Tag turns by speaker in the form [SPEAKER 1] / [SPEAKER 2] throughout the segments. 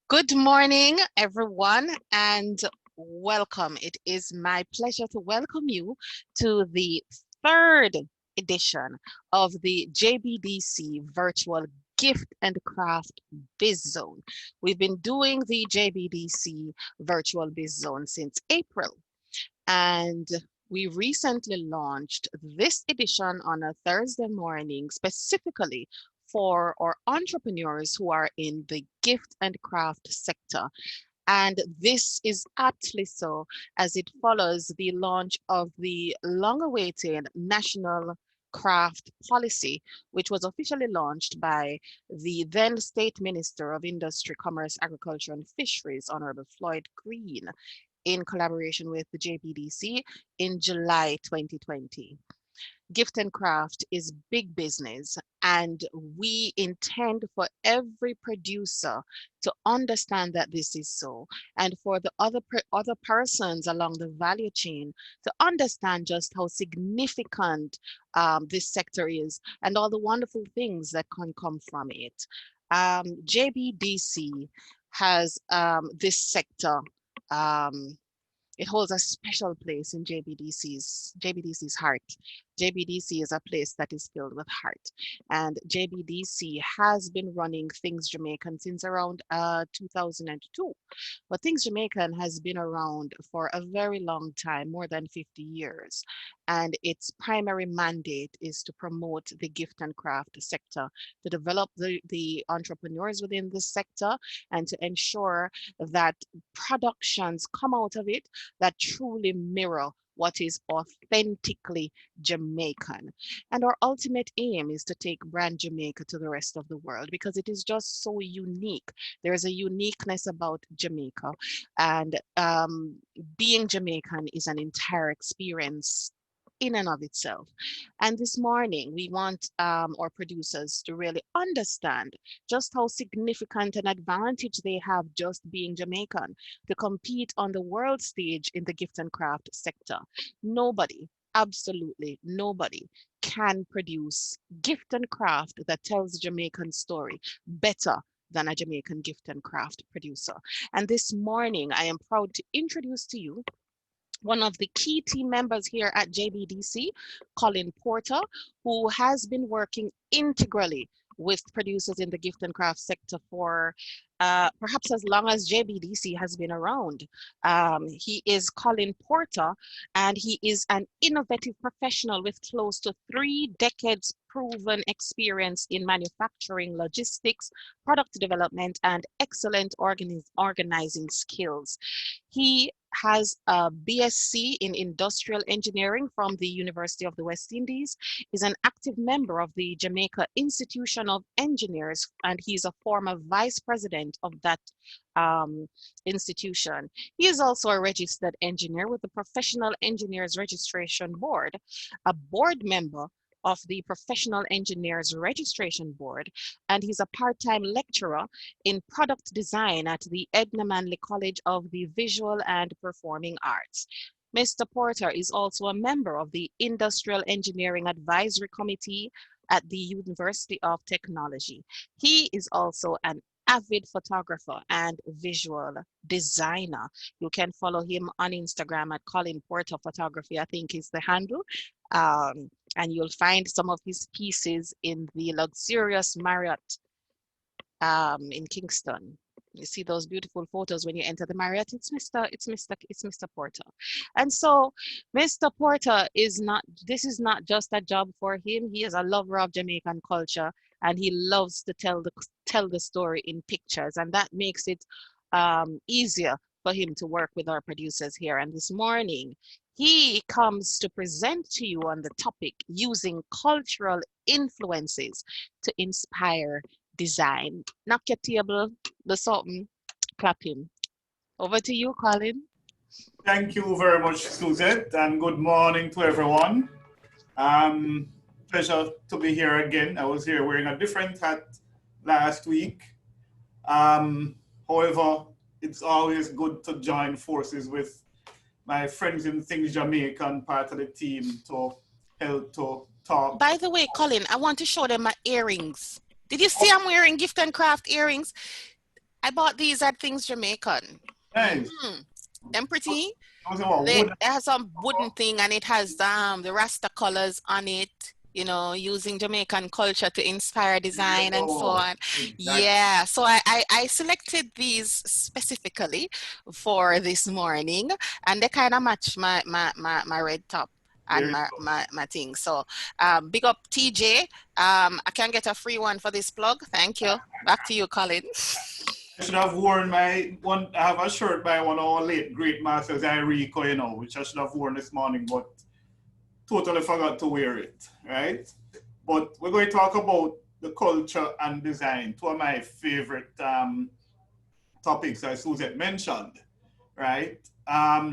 [SPEAKER 1] Good morning, everyone, and welcome. It is my pleasure to welcome you to the third edition of the JBDC Virtual Gift and Craft Biz Zone. We've been doing the JBDC Virtual Biz Zone since April, and we recently launched this edition on a Thursday morning specifically for our entrepreneurs who are in the gift and craft sector. And this is aptly so as it follows the launch of the long awaited National Craft Policy, which was officially launched by the then State Minister of Industry, Commerce, Agriculture and Fisheries, Honorable Floyd Green, in collaboration with the JBDC in July 2020. Gift and craft is big business, and we intend for every producer to understand that this is so, and for the other persons along the value chain to understand just how significant this sector is and all the wonderful things that can come from it. JBDC has this sector. Um, it holds a special place in JBDC's heart. JBDC is a place that is filled with heart. And JBDC has been running Things Jamaican since around 2002. But Things Jamaican has been around for a very long time, more than 50 years. And its primary mandate is to promote the gift and craft sector, to develop the entrepreneurs within this sector, and to ensure that productions come out of it that truly mirror what is authentically Jamaican. And our ultimate aim is to take brand Jamaica to the rest of the world because it is just so unique. There is a uniqueness about Jamaica, and being Jamaican is an entire experience in and of itself. And this morning, we want our producers to really understand just how significant an advantage they have just being Jamaican to compete on the world stage in the gift and craft sector. Nobody, absolutely nobody, can produce gift and craft that tells the Jamaican story better than a Jamaican gift and craft producer. And this morning, I am proud to introduce to you one of the key team members here at JBDC, Colin Porter, who has been working integrally with producers in the gift and craft sector for perhaps as long as JBDC has been around. He is Colin Porter, and he is an innovative professional with close to 3 decades proven experience in manufacturing, logistics, product development, and excellent organizing skills. He has a BSc in Industrial Engineering from the University of the West Indies, is an active member of the Jamaica Institution of Engineers, and he's a former vice president of that institution. He is also a registered engineer with the Professional Engineers Registration Board, a board member of the Professional Engineers Registration Board, and he's a part-time lecturer in product design at the Edna Manley College of the Visual and Performing Arts. Mr. Porter is also a member of the Industrial Engineering Advisory Committee at the University of Technology. He is also an avid photographer and visual designer. You can follow him on Instagram at Colin Porter Photography, I think is the handle. And you'll find some of his pieces in the luxurious Marriott in Kingston. You see those beautiful photos when you enter the Marriott. It's Mr. Porter. And so Mr. Porter is not, this is not just a job for him. He is a lover of Jamaican culture, and he loves to tell the story in pictures, and that makes it easier for him to work with our producers here. And this morning, he comes to present to you on the topic using cultural influences to inspire design. Knock your table, the something, clap him. Over to you, Colin.
[SPEAKER 2] Thank you very much, Suzette, and good morning to everyone. Pleasure to be here again. I was here wearing a different hat last week. However, it's always good to join forces with my friends in Things Jamaican, part of the team, to help to talk.
[SPEAKER 1] By the way, Colin, I want to show them my earrings. Did you see I'm wearing gift and craft earrings? I bought these at Things Jamaican.
[SPEAKER 2] Nice.
[SPEAKER 1] Them pretty.
[SPEAKER 2] Those are what,
[SPEAKER 1] They
[SPEAKER 2] wood.
[SPEAKER 1] it has some wooden thing and it has the Rasta colors on it, using Jamaican culture to inspire design and so
[SPEAKER 2] Oh,
[SPEAKER 1] on.
[SPEAKER 2] exactly.
[SPEAKER 1] Yeah, so I selected these specifically for this morning, and they kind of match my red top
[SPEAKER 2] There
[SPEAKER 1] and
[SPEAKER 2] you go.
[SPEAKER 1] my thing. So big up TJ. I can get a free one for this plug. Thank you. Back to you, Colin.
[SPEAKER 2] I should have worn my one. I have a shirt by one of our late great masters, Enrico, which I should have worn this morning, but totally forgot to wear it, right? But we're going to talk about the culture and design, two of my favorite topics, as Suzette mentioned, right?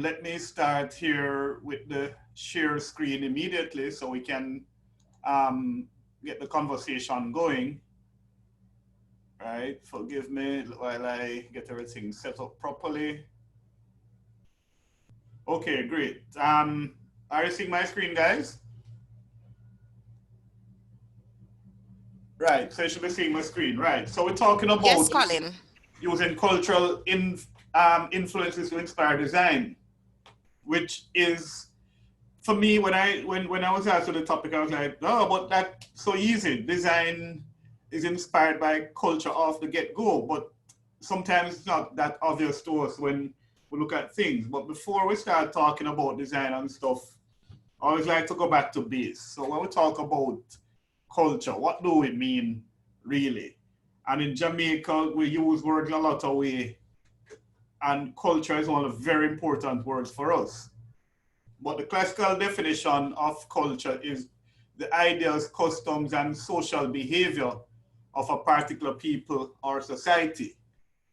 [SPEAKER 2] Let me start here with the share screen immediately so we can get the conversation going. Right, forgive me while I get everything set up properly. Okay, great. Are you seeing my screen, guys? Right, so you should be seeing my screen. Right, so we're talking
[SPEAKER 1] Yes,
[SPEAKER 2] about
[SPEAKER 1] Colin.
[SPEAKER 2] using cultural influences to inspire design, which is, for me, when I was asked for the topic, I was like, oh, but that's so easy. Design is inspired by culture off the get-go, but sometimes it's not that obvious to us when we look at things. But before we start talking about design and stuff, I always like to go back to base. So when we talk about culture, what do we mean really? And in Jamaica, we use words in a lot of ways, and culture is one of the very important words for us. But the classical definition of culture is the ideas, customs, and social behavior of a particular people or society.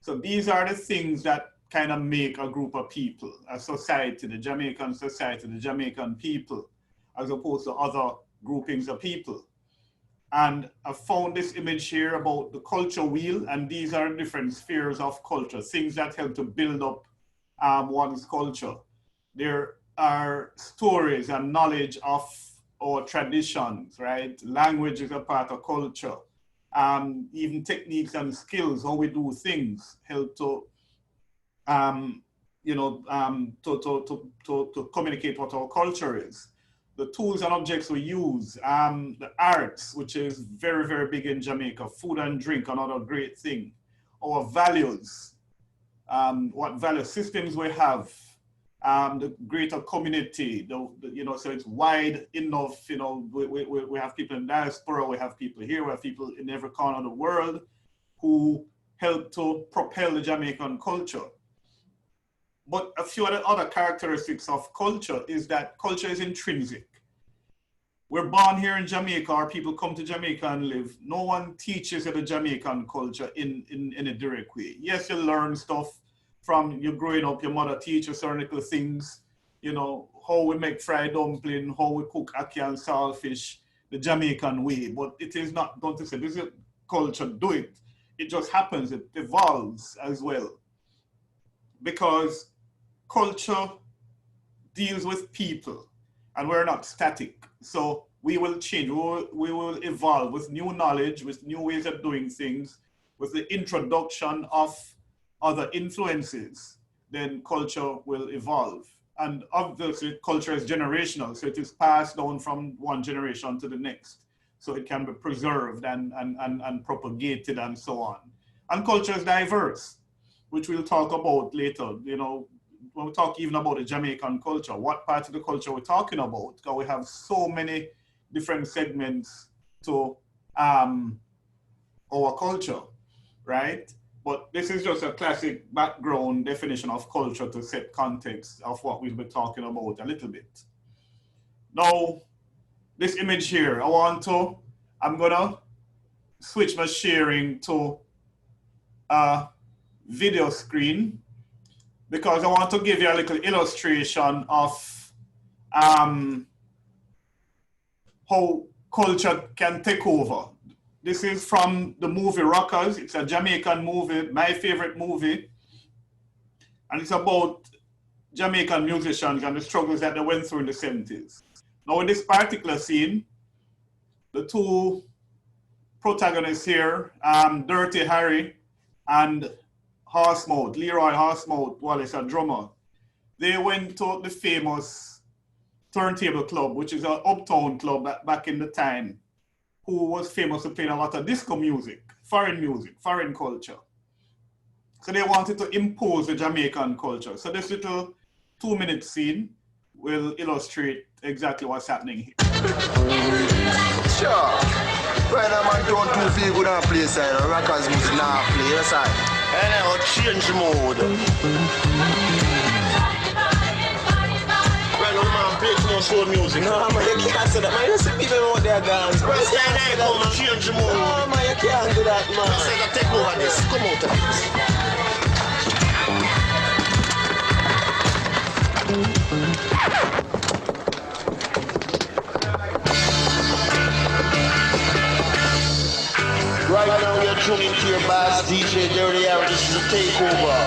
[SPEAKER 2] So these are the things that kind of make a group of people, a society, the Jamaican people, as opposed to other groupings of people. And I found this image here about the culture wheel, and these are different spheres of culture, things that help to build up one's culture. There are stories and knowledge of our traditions, right? Language is a part of culture. Even techniques and skills, how we do things, help to, to communicate what our culture is. The tools and objects we use, the arts, which is very, very big in Jamaica, food and drink, another great thing. Our values, what value systems we have, the greater community, so it's wide enough, we have people in diaspora, we have people here, we have people in every corner of the world who help to propel the Jamaican culture. But a few other characteristics of culture is that culture is intrinsic. We're born here in Jamaica, or people come to Jamaica and live. No one teaches you the Jamaican culture in a direct way. Yes, you learn stuff from you growing up, your mother teaches certain little things, how we make fried dumpling, how we cook ackee and saltfish, the Jamaican way. But it is not, don't you say, this is culture, do it. It just happens, it evolves as well. Because culture deals with people and we're not static. So we will change, we will evolve with new knowledge, with new ways of doing things, with the introduction of other influences, then culture will evolve. And obviously culture is generational, so it is passed down from one generation to the next. So it can be preserved and propagated and so on. And culture is diverse, which we'll talk about later. When we talk even about the Jamaican culture, what part of the culture we're talking about, because we have so many different segments to our culture, right? But this is just a classic background definition of culture to set context of what we'll be talking about a little bit. Now, this image here, I'm gonna switch my sharing to a video screen because I want to give you a little illustration of how culture can take over. This is from the movie Rockers. It's a Jamaican movie, my favorite movie. And it's about Jamaican musicians and the struggles that they went through in the 70s. Now in this particular scene, the two protagonists here, Dirty Harry and Horsemouth, Leroy Horsemouth Wallace, a drummer. They went to the famous Turntable Club, which is an uptown club back in the time, who was famous for playing a lot of disco music, foreign culture. So they wanted to impose the Jamaican culture. So this little 2-minute scene will illustrate exactly what's happening here.
[SPEAKER 3] Sure. Right now, man, don't too feel good on play side. Rockers music now play, that's right. And I will change mode. Right now, man, play too much soul music. No, man, you can't say that, man. You see people out there dance. Right now, come change mode. No, man, you can't do that, man. Just say that, take over this. Come out of this. Right now you're tuning to your boss DJ Dirty Harry. This is a takeover.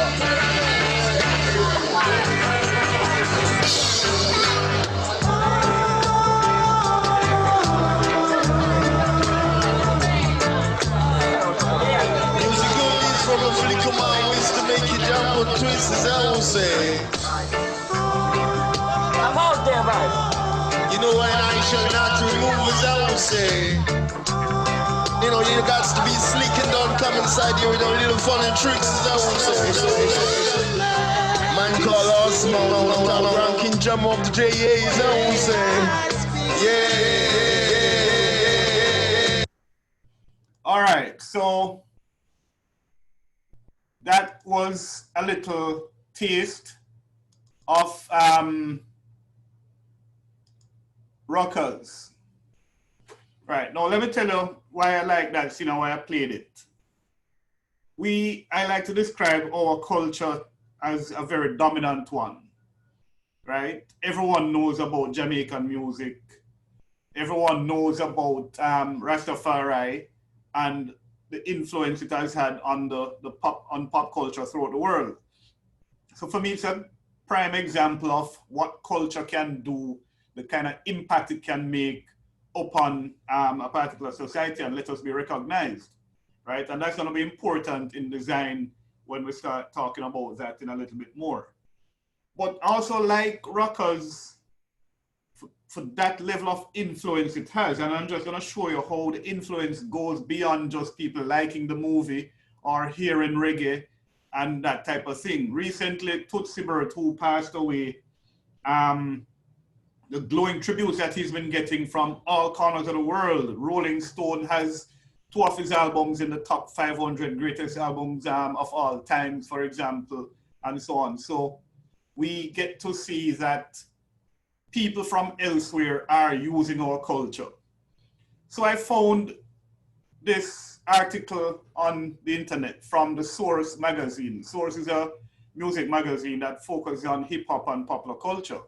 [SPEAKER 3] Musical beats from a flick of my wrist to make you jump or twist, as I will say. I'm out there, man. You know why I shall not remove, as I will say. You know, you got to be slick and don't come inside here with a little fun and tricks, as I would say. Man call us, man, ranking jump up the JA, as I would say. Yeah.
[SPEAKER 2] All right, so that was a little taste of rockers. Right, now let me tell you why I like that scene and why I played it. I like to describe our culture as a very dominant one, right? Everyone knows about Jamaican music. Everyone knows about Rastafari and the influence it has had on pop culture throughout the world. So for me, it's a prime example of what culture can do, the kind of impact it can make upon a particular society and let us be recognized, right? And that's going to be important in design when we start talking about that in a little bit more. But also like rockers, for that level of influence it has, and I'm just going to show you how the influence goes beyond just people liking the movie or hearing reggae and that type of thing. Recently, Tootsie Bird, who passed away, the glowing tributes that he's been getting from all corners of the world. Rolling Stone has 2 of his albums in the top 500 greatest albums of all times, for example, and so on. So we get to see that people from elsewhere are using our culture. So I found this article on the internet from the Source magazine. Source is a music magazine that focuses on hip hop and popular culture.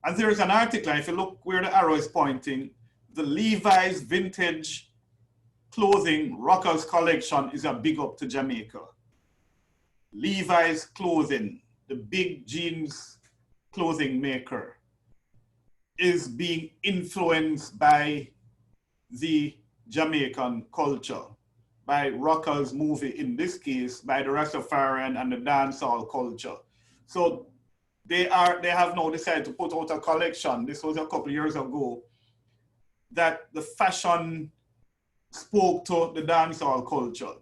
[SPEAKER 2] And there is an article, and if you look where the arrow is pointing, the Levi's vintage clothing rockers collection is a big up to Jamaica. Levi's clothing, the big jeans clothing maker, is being influenced by the Jamaican culture, by rockers movie, in this case, by the Rastafarian and the dancehall culture. So they have now decided to put out a collection. This was a couple of years ago, that the fashion spoke to the dancehall culture,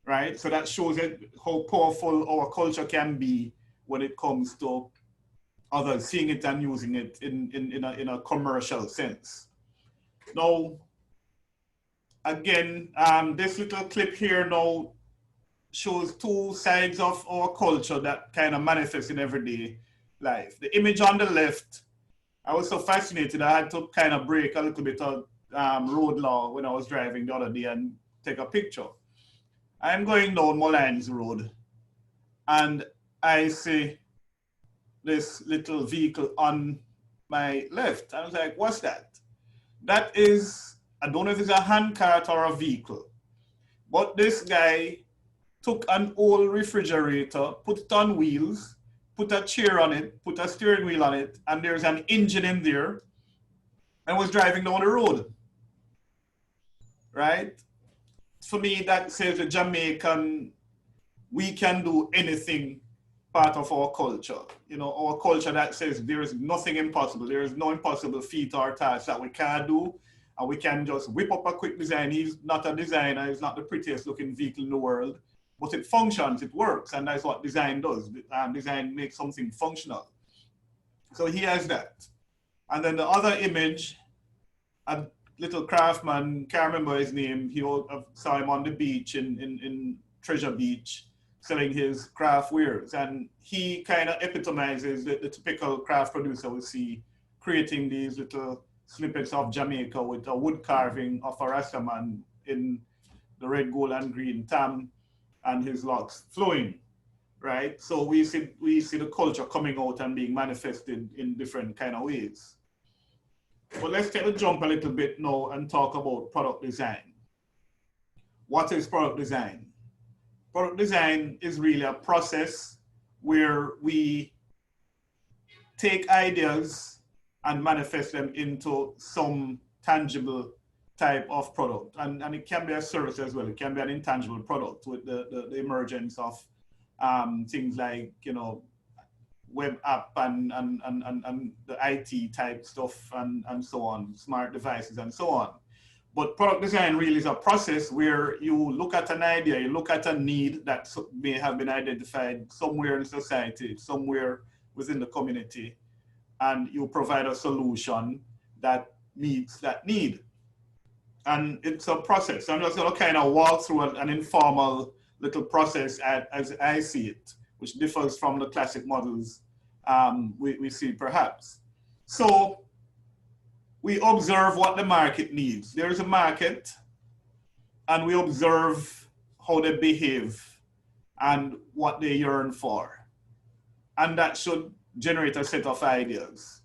[SPEAKER 2] right? So that shows how powerful our culture can be when it comes to others seeing it and using it in a commercial sense. Now, again, this little clip here now shows 2 sides of our culture that kind of manifest in everyday life. The image on the left, I was so fascinated, I had to kind of break a little bit of road law when I was driving the other day and take a picture. I'm going down Mullines Road and I see this little vehicle on my left. I was like, what's that? That is, I don't know if it's a handcart or a vehicle, but this guy took an old refrigerator, put it on wheels, put a chair on it, put a steering wheel on it, and there's an engine in there, and was driving down the road, right? For me, that says the Jamaican we can do anything part of our culture. You know, our culture that says there is nothing impossible. There is no impossible feat or task that we can't do. And we can just whip up a quick design. He's not a designer. He's not the prettiest looking vehicle in the world. But it functions, it works. And that's what design does. Design makes something functional. So he has that. And then the other image, a little craftsman, can't remember his name. I saw him on the beach in Treasure Beach selling his craft wares. And he kind of epitomizes the typical craft producer we see creating these little snippets of Jamaica with a wood carving of a Rastaman in the red, gold, and green tam and his locks flowing, right? So we see the culture coming out and being manifested in different kind of ways. But let's take a jump a little bit now and talk about product design. What is product design? Product design is really a process where we take ideas and manifest them into some tangible type of product. And it can be a service as well. It can be an intangible product with the emergence of things like, you know, web app and the IT type stuff and so on, smart devices and so on. But product design really is a process where you look at an idea, you look at a need that may have been identified somewhere in society, somewhere within the community, and you provide a solution that meets that need. And it's a process. I'm just going to kind of walk through an informal little process as I see it, which differs from the classic models we see perhaps. So we observe what the market needs. There's a market, and we observe how they behave and what they yearn for. And that should generate a set of ideas.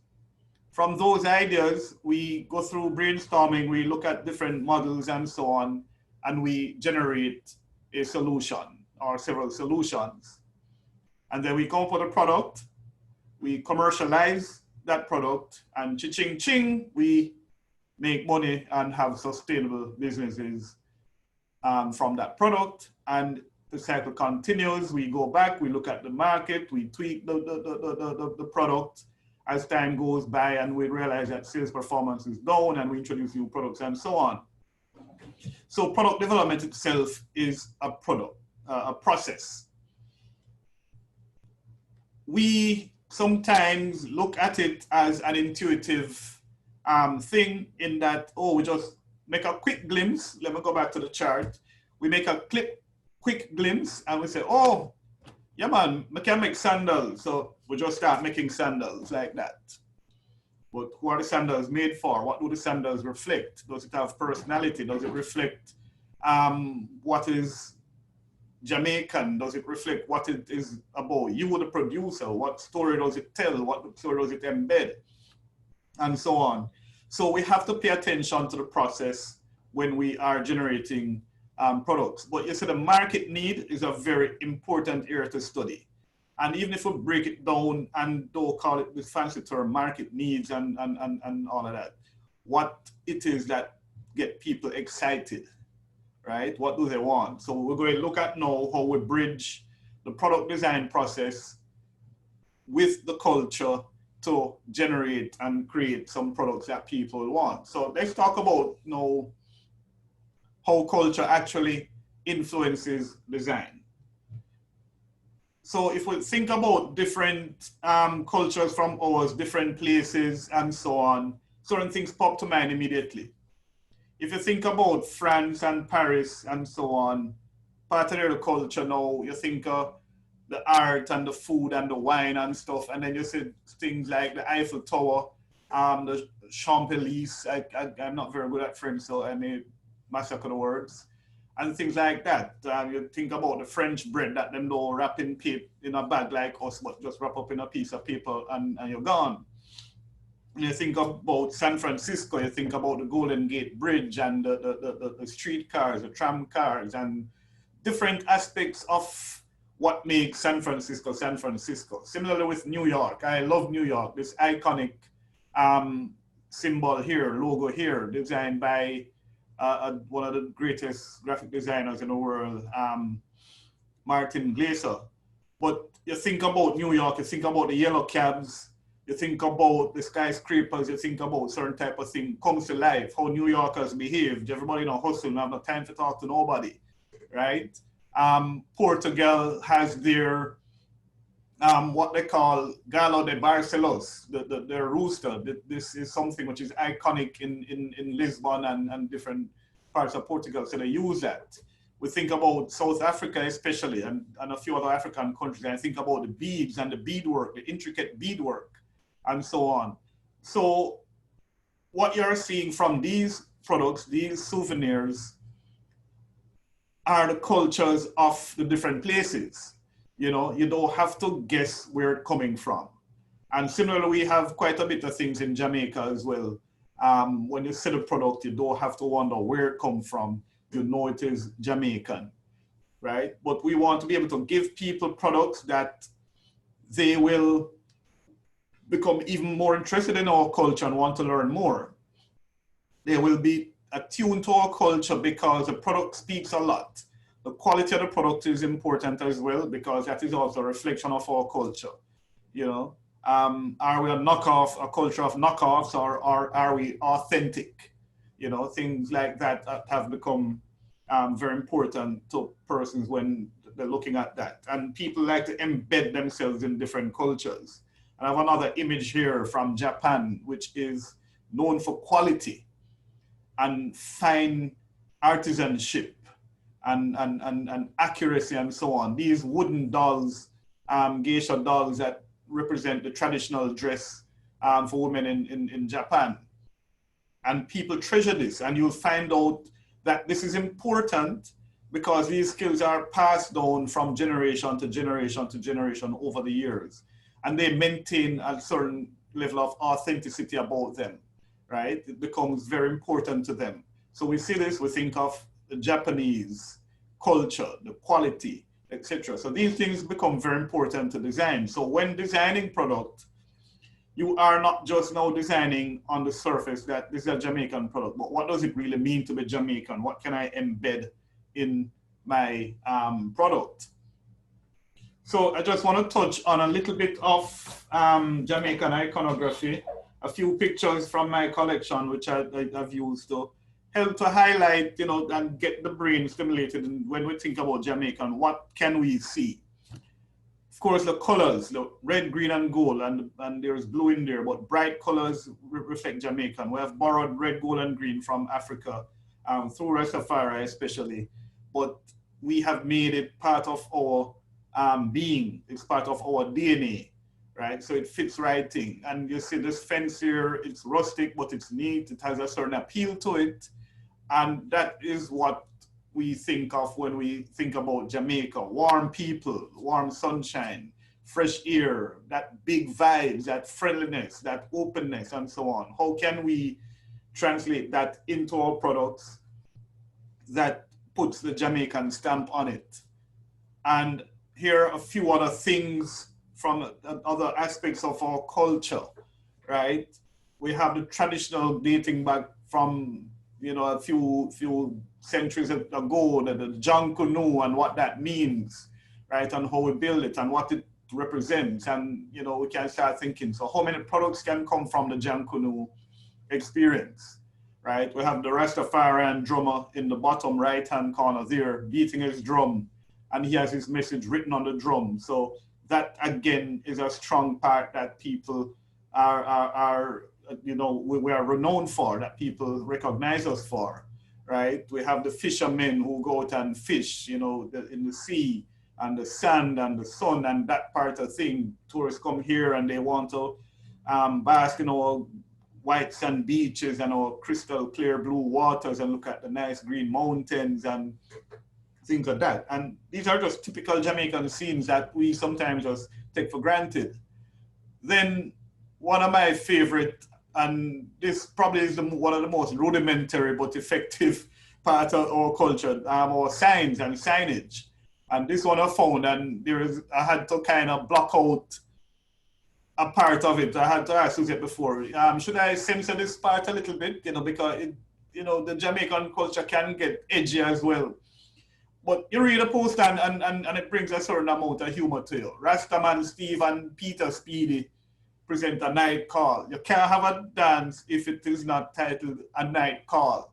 [SPEAKER 2] From those ideas, we go through brainstorming, we look at different models and so on, and we generate a solution or several solutions. And then we come up with a product, we commercialize that product, and ching ching, we make money and have sustainable businesses from that product. And the cycle continues. We go back, we look at the market, we tweak the product as time goes by, and we realize that sales performance is down, and we introduce new products and so on. So product development itself is a process. We sometimes look at it as an intuitive thing in that, oh, we just make a quick glimpse. Let me go back to the chart. We make a quick glimpse and we say, oh, yeah, man, we can make sandals. So we just start making sandals like that. But who are the sandals made for? What do the sandals reflect? Does it have personality? Does it reflect what is Jamaican? Does it reflect what it is about you, the producer? What story does it tell? What story does it embed? And so on. So we have to pay attention to the process when we are generating products. But you see, the market need is a very important area to study. And even if we break it down and don't call it this fancy term, market needs and all of that, what it is that get people excited, right? What do they want? So we're going to look at now how we bridge the product design process with the culture to generate and create some products that people want. So let's talk about now how culture actually influences design. So if we think about different cultures from ours, different places and so on, certain things pop to mind immediately. If you think about France and Paris and so on, part of their culture now, you think of the art and the food and the wine and stuff, and then you see things like the Eiffel Tower, the Champs-Élysées, I'm not very good at French, so I may massacre the words, and things like that. You think about the French bread that them don't wrap in a bag like us, but just wrap up in a piece of paper and you're gone. You think about San Francisco, you think about the Golden Gate Bridge and the street cars, the tram cars, and different aspects of what makes San Francisco, San Francisco. Similarly with New York, I love New York, this iconic symbol here, logo here, designed by one of the greatest graphic designers in the world, Martin Glaser. But you think about New York, you think about the yellow cabs, you think about the skyscrapers, you think about certain type of thing comes to life, how New Yorkers behaved. Everybody in a hustle, have no time to talk to nobody, right? Portugal has their what they call Galo de Barcelos, their rooster. This is something which is iconic in Lisbon and different parts of Portugal, so they use that. We think about South Africa especially, and a few other African countries, and I think about the beads and the beadwork, the intricate beadwork, and so on. So what you're seeing from these products, these souvenirs, are the cultures of the different places. You know, you don't have to guess where it's coming from. And similarly, we have quite a bit of things in Jamaica as well. When you see the product, you don't have to wonder where it comes from. You know it is Jamaican, right? But we want to be able to give people products that they will become even more interested in our culture and want to learn more. They will be attuned to our culture because the product speaks a lot. The quality of the product is important as well, because that is also a reflection of our culture. You know, are we a culture of knockoffs, or are we authentic? You know, things like that have become very important to persons when they're looking at that. And people like to embed themselves in different cultures. I have another image here from Japan, which is known for quality and fine artisanship and accuracy and so on. These wooden dolls, geisha dolls that represent the traditional dress for women in Japan. And people treasure this, and you'll find out that this is important because these skills are passed down from generation to generation to generation over the years. And they maintain a certain level of authenticity about them, right? It becomes very important to them. So we see this, we think of the Japanese culture, the quality, etc. So these things become very important to design. So when designing product, you are not just now designing on the surface that this is a Jamaican product, but what does it really mean to be Jamaican? What can I embed in my product? So I just want to touch on a little bit of Jamaican iconography, a few pictures from my collection, which I've used to help to highlight, you know, and get the brain stimulated. And when we think about Jamaican, what can we see? Of course, the colors, the red, green, and gold, and there's blue in there, but bright colors reflect Jamaican. We have borrowed red, gold, and green from Africa, through Rastafari especially, but we have made it part of our being. It's part of our DNA, right? So it fits right in. And you see this fence here, it's rustic, but it's neat. It has a certain appeal to it. And that is what we think of when we think about Jamaica. Warm people, warm sunshine, fresh air, that big vibes, that friendliness, that openness, and so on. How can we translate that into our products that puts the Jamaican stamp on it? And here are a few other things from other aspects of our culture, right? We have the traditional dating back from, you know, a few centuries ago, the Jankunu and what that means, right? And how we build it and what it represents. And, you know, we can start thinking, so how many products can come from the Jankunu experience, right? We have the Rastafarian drummer in the bottom right-hand corner there, beating his drum, and he has his message written on the drum. So that, again, is a strong part that people are you know, we are renowned for, that people recognize us for, right? We have the fishermen who go out and fish, you know, in the sea, and the sand and the sun and that part of thing. Tourists come here and they want to bask in our white sand beaches and our crystal clear blue waters and look at the nice green mountains and things like that. And these are just typical Jamaican scenes that we sometimes just take for granted. Then one of my favorite, and this probably is one of the most rudimentary but effective part of our culture, our signs and signage. And this one I found, and I had to kind of block out a part of it. I had to ask Suzette before, should I censor this part a little bit, you know, because it, you know, the Jamaican culture can get edgy as well. But you read a post and it brings a certain amount of humor to you. Rastaman Steve and Peter Speedy present a night call. You can't have a dance if it is not titled A Night Call.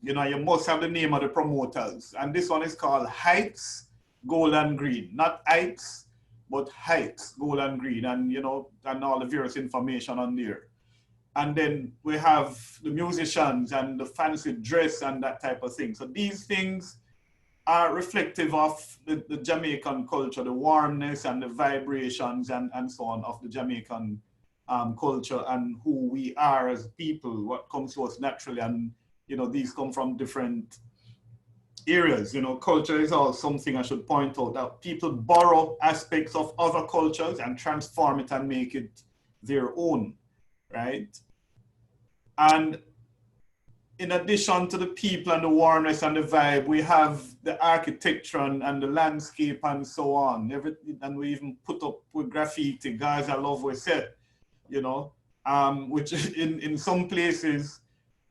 [SPEAKER 2] You know, you must have the name of the promoters. And this one is called Heights, Gold and Green. Not Heights, but Heights, Gold and Green. And, you know, and all the various information on there. And then we have the musicians and the fancy dress and that type of thing. So these things are reflective of the Jamaican culture, the warmness and the vibrations and so on of the Jamaican culture and who we are as people, what comes to us naturally. And, you know, these come from different areas. You know, culture is also something I should point out, that people borrow aspects of other cultures and transform it and make it their own, right? And in addition to the people and the warmness and the vibe, we have the architecture and the landscape and so on. And we even put up with graffiti, guys, I love what I said, you know, which in some places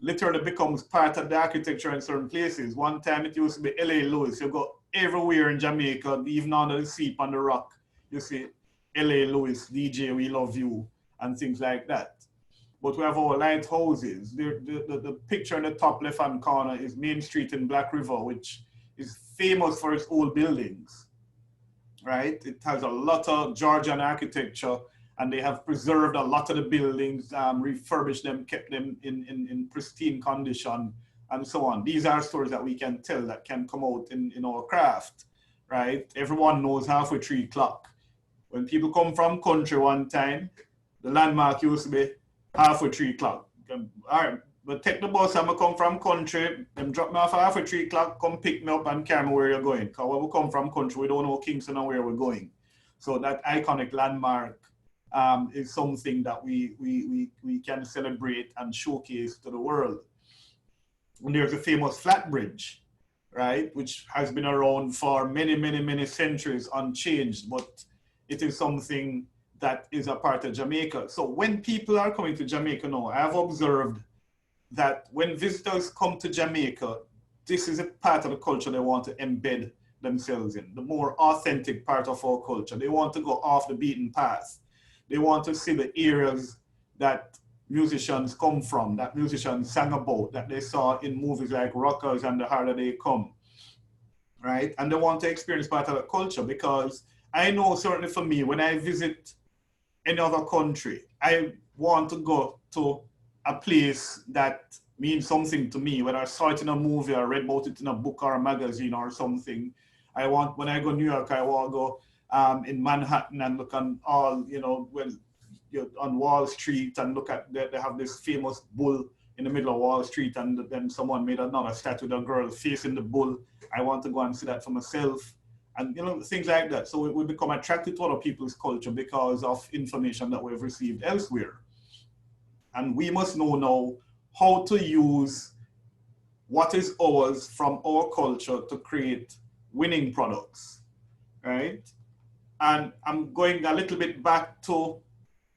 [SPEAKER 2] literally becomes part of the architecture in certain places. One time it used to be L.A. Lewis. You go everywhere in Jamaica, even under the seat on the rock, you see L.A. Lewis, DJ, we love you, and things like that. But we have our lighthouses. The picture in the top left-hand corner is Main Street in Black River, which is famous for its old buildings, right? It has a lot of Georgian architecture, and they have preserved a lot of the buildings, refurbished them, kept them in pristine condition, and so on. These are stories that we can tell that can come out in our craft, right? Everyone knows halfway 3 o'clock. When people come from country one time, the landmark used to be halfway 3 o'clock. All right, but take the bus and I come from country, them drop me off halfway 3 o'clock, come pick me up and carry me where you're going. Because when we come from country, we don't know Kingston and where we're going. So that iconic landmark is something that we can celebrate and showcase to the world. And there's a famous flat bridge, right, which has been around for many, many, many centuries unchanged, but it is something that is a part of Jamaica. So when people are coming to Jamaica now, I have observed that when visitors come to Jamaica, this is a part of the culture they want to embed themselves in, the more authentic part of our culture. They want to go off the beaten path. They want to see the areas that musicians come from, that musicians sang about, that they saw in movies like Rockers and The Harder They Come, right? And they want to experience part of the culture, because I know certainly for me, when I visit any other country, I want to go to a place that means something to me, whether I saw it in a movie or read about it in a book or a magazine or something. When I go to New York, I want to go in Manhattan and look on all, you know, when you're on Wall Street and look at, they have this famous bull in the middle of Wall Street, and then someone made another statue of a girl facing the bull. I want to go and see that for myself. And, you know, things like that. So we become attracted to other people's culture because of information that we've received elsewhere. And we must know now how to use what is ours from our culture to create winning products, right? And I'm going a little bit back to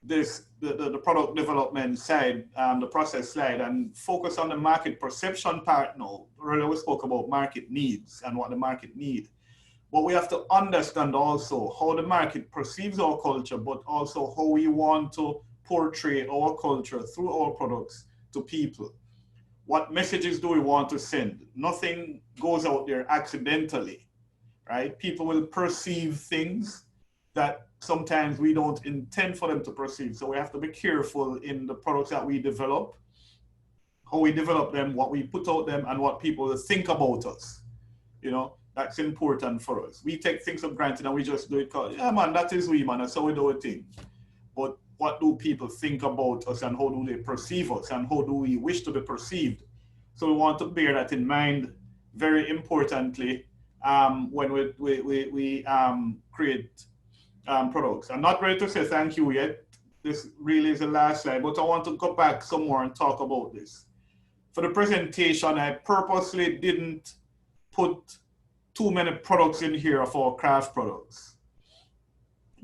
[SPEAKER 2] this, the product development side, the process slide, and focus on the market perception part now. Earlier we spoke about market needs and what the market needs. But we have to understand also how the market perceives our culture, but also how we want to portray our culture through our products to people. What messages do we want to send? Nothing goes out there accidentally, right? People will perceive things that sometimes we don't intend for them to perceive. So we have to be careful in the products that we develop, how we develop them, what we put out them, and what people think about us, you know. That's important for us. We take things for granted and we just do it because, yeah, man, that is we, man, that's how we do a thing. But what do people think about us, and how do they perceive us, and how do we wish to be perceived? So we want to bear that in mind very importantly when we create products. I'm not ready to say thank you yet. This really is the last slide, but I want to go back some more and talk about this. For the presentation, I purposely didn't put too many products in here of our craft products,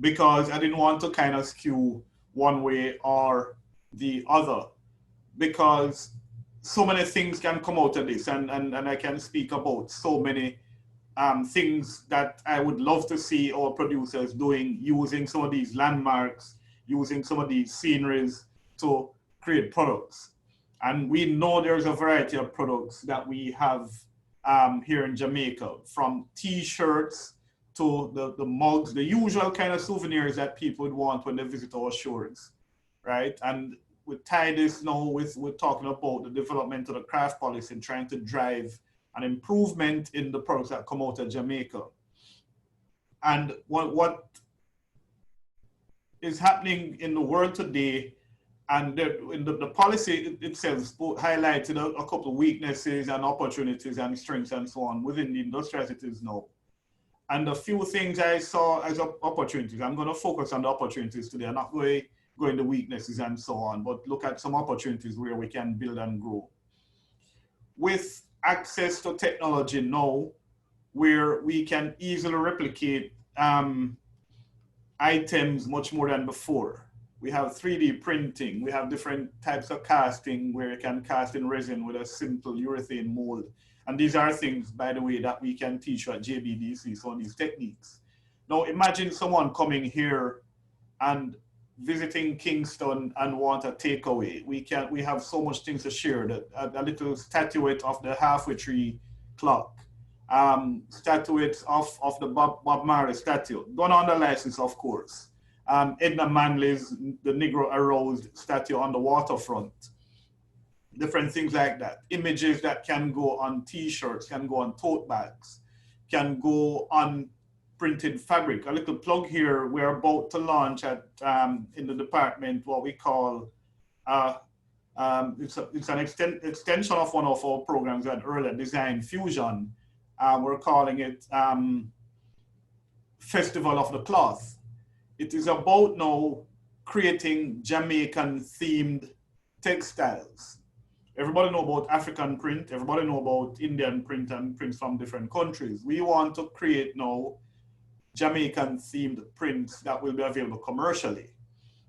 [SPEAKER 2] because I didn't want to kind of skew one way or the other, because so many things can come out of this, and I can speak about so many things that I would love to see our producers doing, using some of these landmarks, using some of these sceneries to create products. And we know there's a variety of products that we have here in Jamaica, from T-shirts to the mugs, the usual kind of souvenirs that people would want when they visit our shores, right? And we tie this now with, we're talking about the development of the craft policy and trying to drive an improvement in the products that come out of Jamaica. And what is happening in the world today, and the policy itself highlighted a couple of weaknesses and opportunities and strengths and so on within the industry as it is now. And a few things I saw as opportunities, I'm going to focus on the opportunities today. I'm not going to go into weaknesses and so on, but look at some opportunities where we can build and grow. With access to technology now, where we can easily replicate items much more than before. We have 3D printing, we have different types of casting where you can cast in resin with a simple urethane mold. And these are things, by the way, that we can teach you at JBDC, some of these techniques. Now imagine someone coming here and visiting Kingston and want a takeaway. We have so much things to share. A little statuette of the halfway tree clock, statuettes of the Bob Marley statue, done under license, of course. Edna Manley's The Negro Aroused statue on the waterfront. Different things like that. Images that can go on T-shirts, can go on tote bags, can go on printed fabric. A little plug here, we're about to launch at in the department what we call, it's an extension of one of our programs at earlier, Design Fusion. We're calling it Festival of the Cloth. It is about now creating Jamaican themed textiles. Everybody know about African print, everybody know about Indian print and prints from different countries. We want to create now Jamaican themed prints that will be available commercially,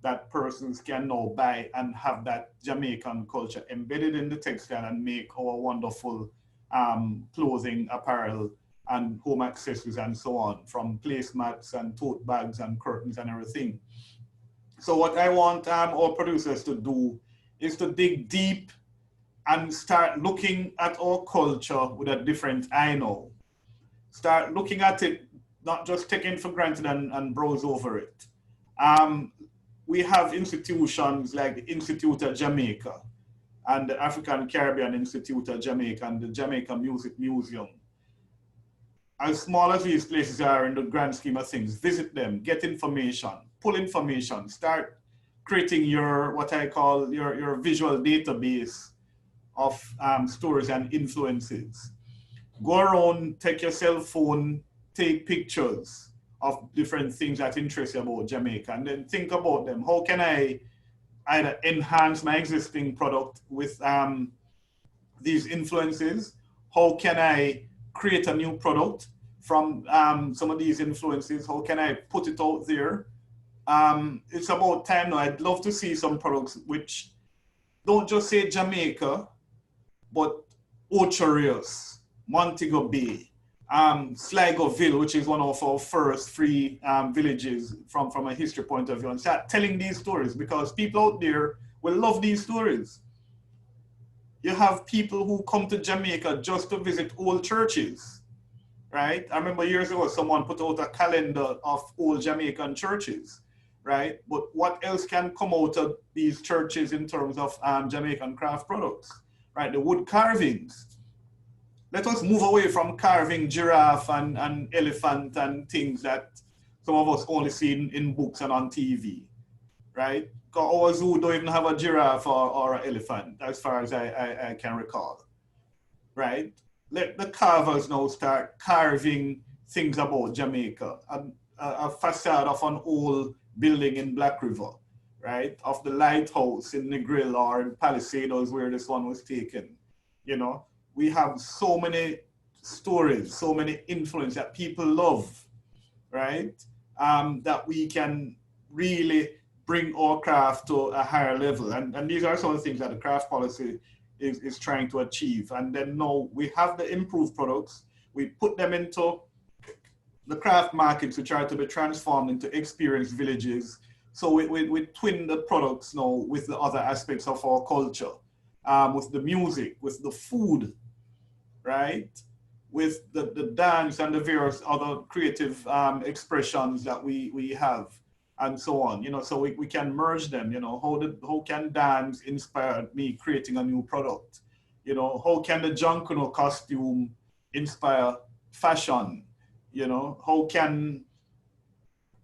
[SPEAKER 2] that persons can now buy and have that Jamaican culture embedded in the textile and make our wonderful clothing, apparel, and home accessories and so on, from placemats and tote bags and curtains and everything. So what I want our producers to do is to dig deep and start looking at our culture with a different eye now. Start looking at it, not just taking for granted and browse over it. We have institutions like the Institute of Jamaica and the African Caribbean Institute of Jamaica and the Jamaica Music Museum. As small as these places are in the grand scheme of things, visit them, get information, pull information, start creating your, what I call your visual database of stories and influences. Go around, take your cell phone, take pictures of different things that interest you about Jamaica, and then think about them. How can I either enhance my existing product with these influences? How can I create a new product from some of these influences? How can I put it out there? It's about time now. I'd love to see some products which don't just say Jamaica, but Ocho Rios, Montego Bay, Sligoville, which is one of our first free villages from a history point of view, and start telling these stories, because people out there will love these stories. You have people who come to Jamaica just to visit old churches, right? I remember years ago, someone put out a calendar of old Jamaican churches, right? But what else can come out of these churches in terms of Jamaican craft products, right? The wood carvings. Let us move away from carving giraffe and elephant and things that some of us only see in books and on TV, right? Because our zoo don't even have a giraffe or an elephant, as far as I can recall, right? Let the carvers now start carving things about Jamaica. A facade of an old building in Black River, right? Of the lighthouse in Negril or in Palisadoes where this one was taken, you know? We have so many stories, so many influence that people love, right? That we can really bring our craft to a higher level. And these are some of the things that the craft policy is trying to achieve. And then now we have the improved products, we put them into the craft markets, which are to be transformed into experience villages. So we twin the products now with the other aspects of our culture, with the music, with the food, right? With the dance and the various other creative expressions that we have and so on, so we can merge them, how can dance inspire me creating a new product? How can the Junkuno costume inspire fashion? How can,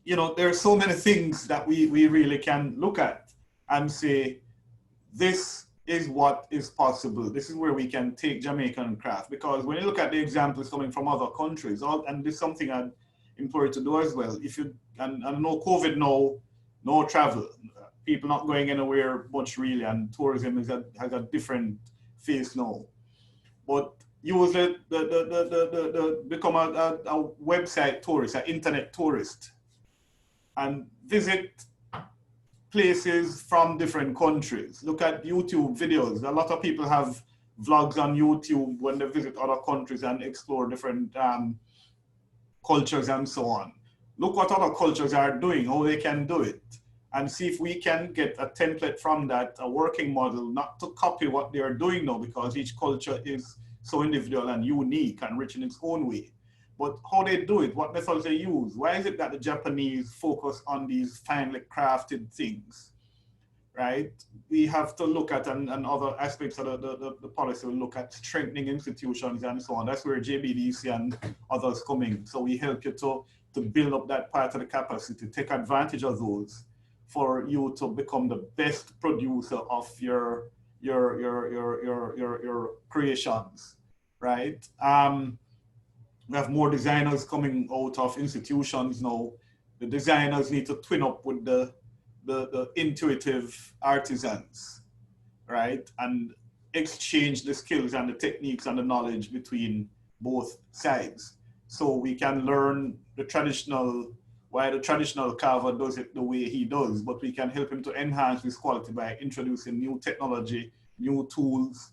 [SPEAKER 2] there are so many things that we really can look at and say, this is what is possible. This is where we can take Jamaican craft. Because when you look at the examples coming from other countries, and this is something I'd implore you to do as well. And no COVID, no travel. People not going anywhere much really, and tourism has a different face now. But use become a website tourist, an internet tourist, and visit places from different countries. Look at YouTube videos. A lot of people have vlogs on YouTube when they visit other countries and explore different cultures and so on. Look what other cultures are doing, how they can do it, and see if we can get a template from that, a working model, not to copy what they are doing now, because each culture is so individual and unique and rich in its own way. But how they do it, what methods they use. Why is it that the Japanese focus on these finely crafted things, right? We have to look at, and other aspects of the policy will look at strengthening institutions and so on. That's where JBDC and others come in. So we help you to build up that part of the capacity, take advantage of those for you to become the best producer of your creations, right? We have more designers coming out of institutions now. The designers need to twin up with the intuitive artisans, right? And exchange the skills and the techniques and the knowledge between both sides. So we can learn why the traditional carver does it the way he does, but we can help him to enhance his quality by introducing new technology, new tools,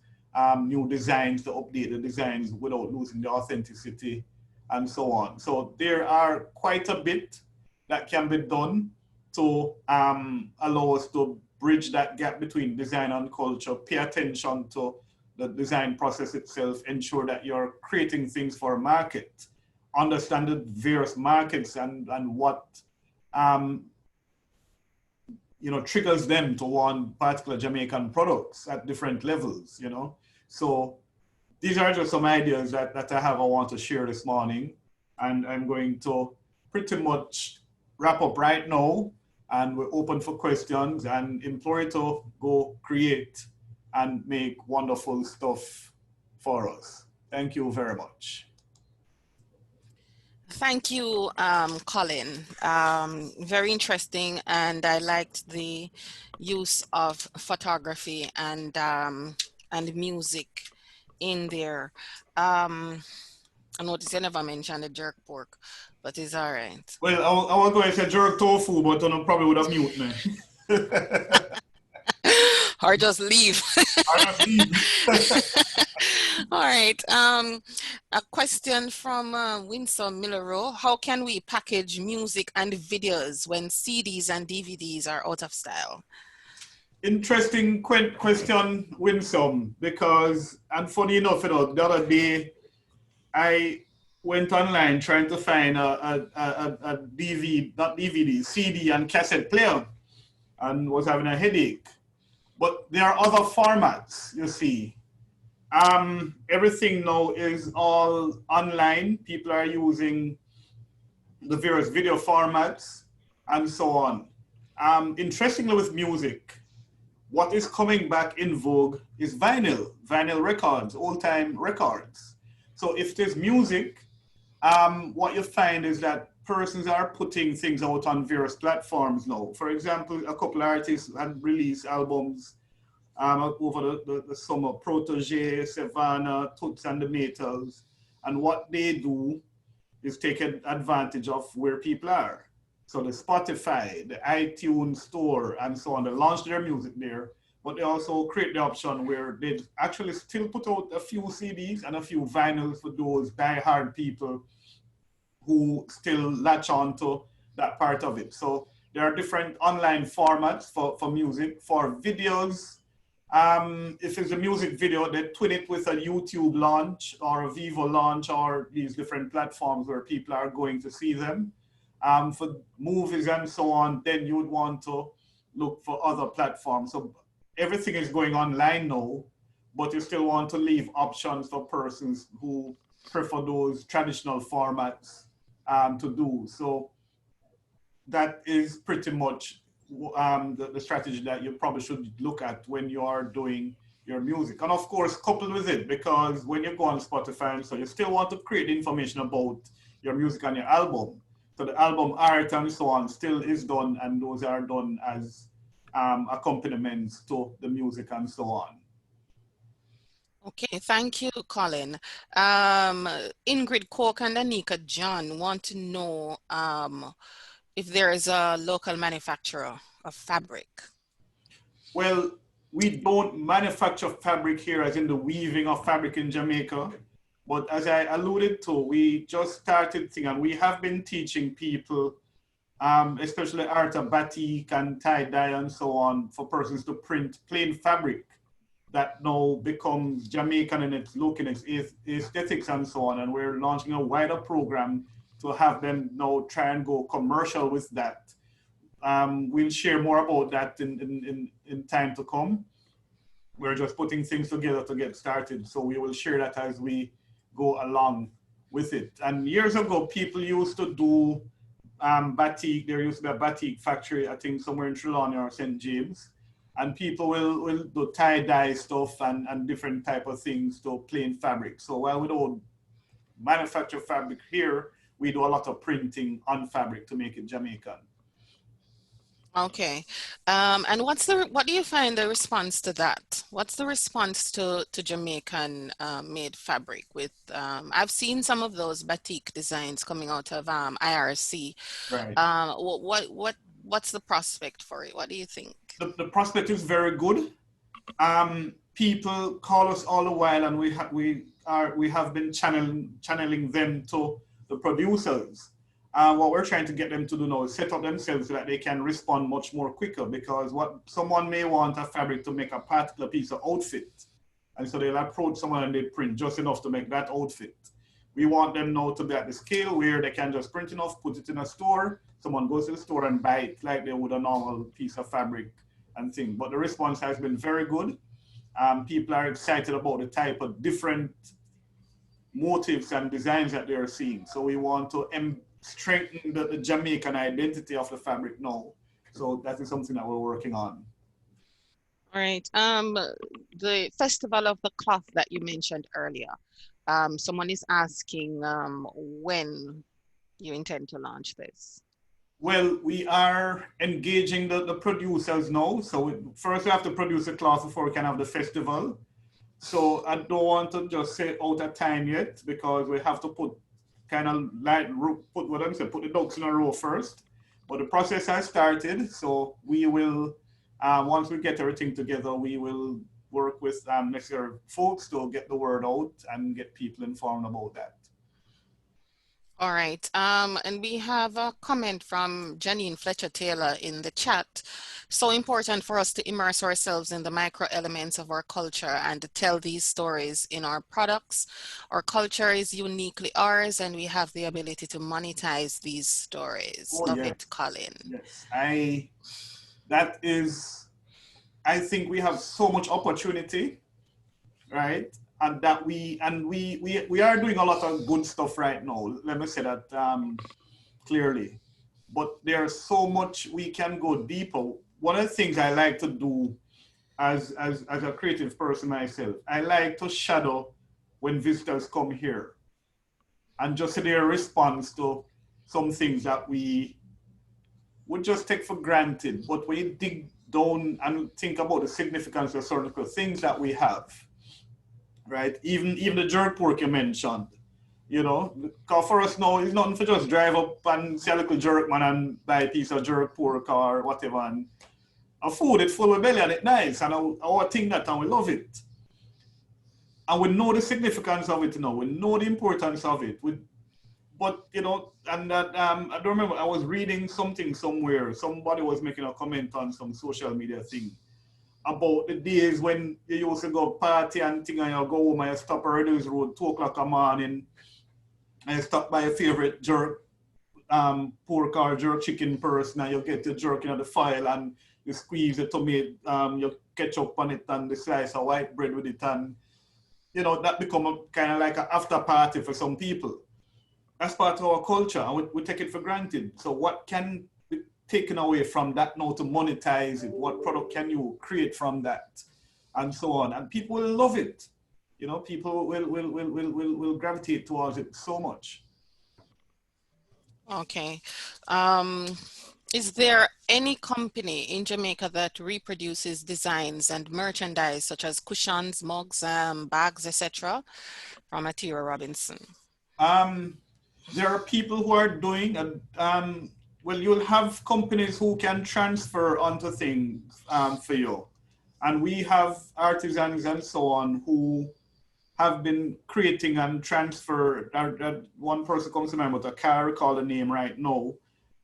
[SPEAKER 2] new designs, to update the designs without losing the authenticity and so on. So there are quite a bit that can be done to allow us to bridge that gap between design and culture, pay attention to the design process itself, ensure that you're creating things for a market, understand the various markets and what triggers them to want particular Jamaican products at different levels, So these are just some ideas that I want to share this morning. And I'm going to pretty much wrap up right now, and we're open for questions, and implore you to go create and make wonderful stuff for us. Thank you very much.
[SPEAKER 1] Thank you, Colin. Very interesting, and I liked the use of photography and music in there. I noticed you never mentioned the jerk pork, but it's all right.
[SPEAKER 2] Well, I was going to say jerk tofu, but I probably would have muted me.
[SPEAKER 1] Or just leave. All right. A question from Winsome Millero. How can we package music and videos when CDs and DVDs are out of style?
[SPEAKER 2] Interesting question, Winsome, because, and funny enough, the other day, I went online trying to find a CD and cassette player, and was having a headache. But there are other formats, you see. Everything now is all online. People are using the various video formats and so on. Interestingly, with music, what is coming back in vogue is vinyl records, old-time records. So if there's music, what you find is that persons are putting things out on various platforms now. For example, a couple of artists had released albums over the summer, Protege, Savannah, Toots and the Maytals. And what they do is take advantage of where people are. So the Spotify, the iTunes store, and so on, they launch their music there, but they also create the option where they actually still put out a few CDs and a few vinyls for those die-hard people who still latch on to that part of it. So there are different online formats for music. For videos, if it's a music video, they twin it with a YouTube launch or a Vivo launch or these different platforms where people are going to see them. For movies and so on, then you would want to look for other platforms. So everything is going online now, but you still want to leave options for persons who prefer those traditional formats to do. So that is pretty much the strategy that you probably should look at when you are doing your music. And of course, coupled with it, because when you go on Spotify, so you still want to create information about your music and your album. So the album art and so on still is done, and those are done as accompaniments to the music and so on.
[SPEAKER 1] Okay, thank you, Colin. Ingrid Cork and Anika John want to know if there is a local manufacturer of fabric.
[SPEAKER 2] Well, we don't manufacture fabric here as in the weaving of fabric in Jamaica. But as I alluded to, we just started thing, and we have been teaching people, especially art of batik and tie-dye and so on, for persons to print plain fabric that now becomes Jamaican in its look and its aesthetics and so on. And we're launching a wider program to have them now try and go commercial with that. We'll share more about that in time to come. We're just putting things together to get started. So we will share that as we go along with it. And years ago, people used to do batik. There used to be a batik factory, I think somewhere in Trelawney or St. James. And people will do tie-dye stuff and different type of things to plain fabric. So while we don't manufacture fabric here, we do a lot of printing on fabric to make it Jamaican.
[SPEAKER 1] Okay, and what do you find the response to that? What's the response to Jamaican made fabric? With I've seen some of those batik designs coming out of IRC.
[SPEAKER 2] Right.
[SPEAKER 1] What's the prospect for it? What do you think?
[SPEAKER 2] The prospect is very good. People call us all the while, and we have been channeling them to the producers. What we're trying to get them to do now is set up themselves so that they can respond much more quicker, because what someone may want a fabric to make a particular piece of outfit. And so they'll approach someone and they print just enough to make that outfit. We want them now to be at the scale where they can just print enough, put it in a store. Someone goes to the store and buy it like they would a normal piece of fabric and thing. But the response has been very good. People are excited about the type of different motifs and designs that they're seeing. So we want to strengthen the Jamaican identity of the fabric now. So that is something that we're working on.
[SPEAKER 1] All right. The Festival of the Cloth that you mentioned earlier. Someone is asking when you intend to launch this.
[SPEAKER 2] Well, we are engaging the producers now. So first we have to produce a cloth before we can have the festival. So I don't want to just say out a time yet, because we have to put put the ducks in a row first. But the process has started, so we will, once we get everything together, we will work with necessary folks to get the word out and get people informed about that.
[SPEAKER 1] All right, and we have a comment from Janine Fletcher-Taylor in the chat. So important for us to immerse ourselves in the micro elements of our culture and to tell these stories in our products. Our culture is uniquely ours, and we have the ability to monetize these stories. Love it, Colin.
[SPEAKER 2] Yes, I think we have so much opportunity, right? And that we are doing a lot of good stuff right now. Let me say that clearly. But there's so much we can go deeper. One of the things I like to do as a creative person myself, I like to shadow when visitors come here and just see their response to some things that we would just take for granted. But when you dig down and think about the significance of certain things that we have, right? Even the jerk pork you mentioned, you know, because for us now, it's nothing for just drive up and see a little jerk man and buy a piece of jerk pork or whatever. And a food, it's full of belly and it's nice. And our thing that, and we love it. And we know the significance of it now. We know the importance of it. but you know, and that I don't remember. I was reading something somewhere. Somebody was making a comment on some social media thing about the days when you used to go party and thing, and you go home and you stop already this road 2 o'clock in the morning, and you stop by your favorite jerk pork or jerk chicken person, and you get your jerk in the file and you squeeze the tomato, you ketchup on it and the slice of white bread with it, and you know that become a kind of like an after party for some people. That's part of our culture, and we take it for granted. So what can be taken away from that now to monetize it? What product can you create from that, and so on? And people will love it. You know, people will gravitate towards it so much.
[SPEAKER 1] Okay. Is there any company in Jamaica that reproduces designs and merchandise such as cushions, mugs, bags, etc. from Atira Robinson?
[SPEAKER 2] There are people who are doing, and well, you'll have companies who can transfer onto things for you. And we have artisans and so on who have been creating and transfer. One person comes to mind, but I can't recall the name right now.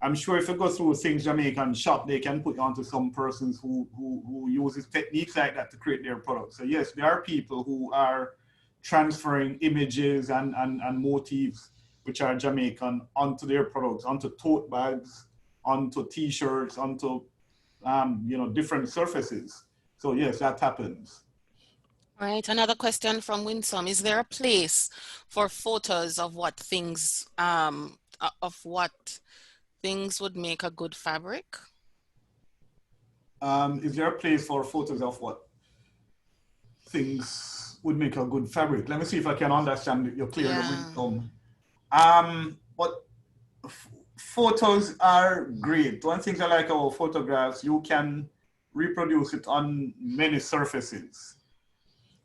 [SPEAKER 2] I'm sure if you go through things Jamaican shop, they can put you onto some persons who uses techniques like that to create their products. So yes, there are people who are transferring images and motifs which are Jamaican onto their products, onto tote bags, onto t-shirts, onto you know, different surfaces. So yes, that happens.
[SPEAKER 1] All right, another question from Winsome. Is there a place for photos of what things would make a good fabric?
[SPEAKER 2] Is there a place for photos of what things would make a good fabric? Let me see if I can understand your clear Winsome. But photos are great. One thing I like about photographs, you can reproduce it on many surfaces,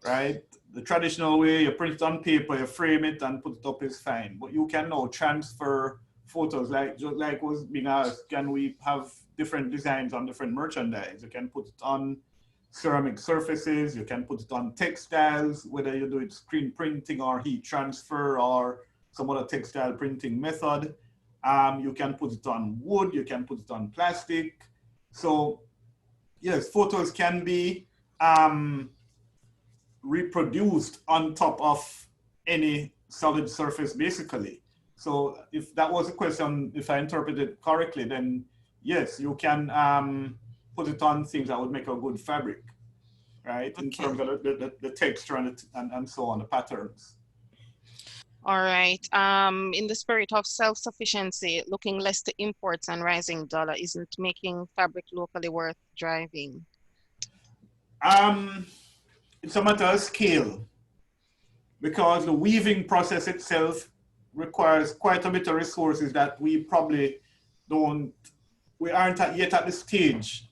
[SPEAKER 2] right? The traditional way, you print it on paper, you frame it and put it up is fine. But you can now transfer photos, like was being asked, can we have different designs on different merchandise? You can put it on ceramic surfaces, you can put it on textiles, whether you do it screen printing or heat transfer or some other textile printing method. You can put it on wood, you can put it on plastic. So yes, photos can be reproduced on top of any solid surface, basically. So if that was a question, if I interpreted correctly, then yes, you can put it on things that would make a good fabric, right? Okay. In terms of the texture and so on, the patterns.
[SPEAKER 1] All right. In the spirit of self-sufficiency, looking less to imports and rising dollar isn't making fabric locally worth driving.
[SPEAKER 2] It's a matter of scale, because the weaving process itself requires quite a bit of resources that we probably we aren't yet at the stage.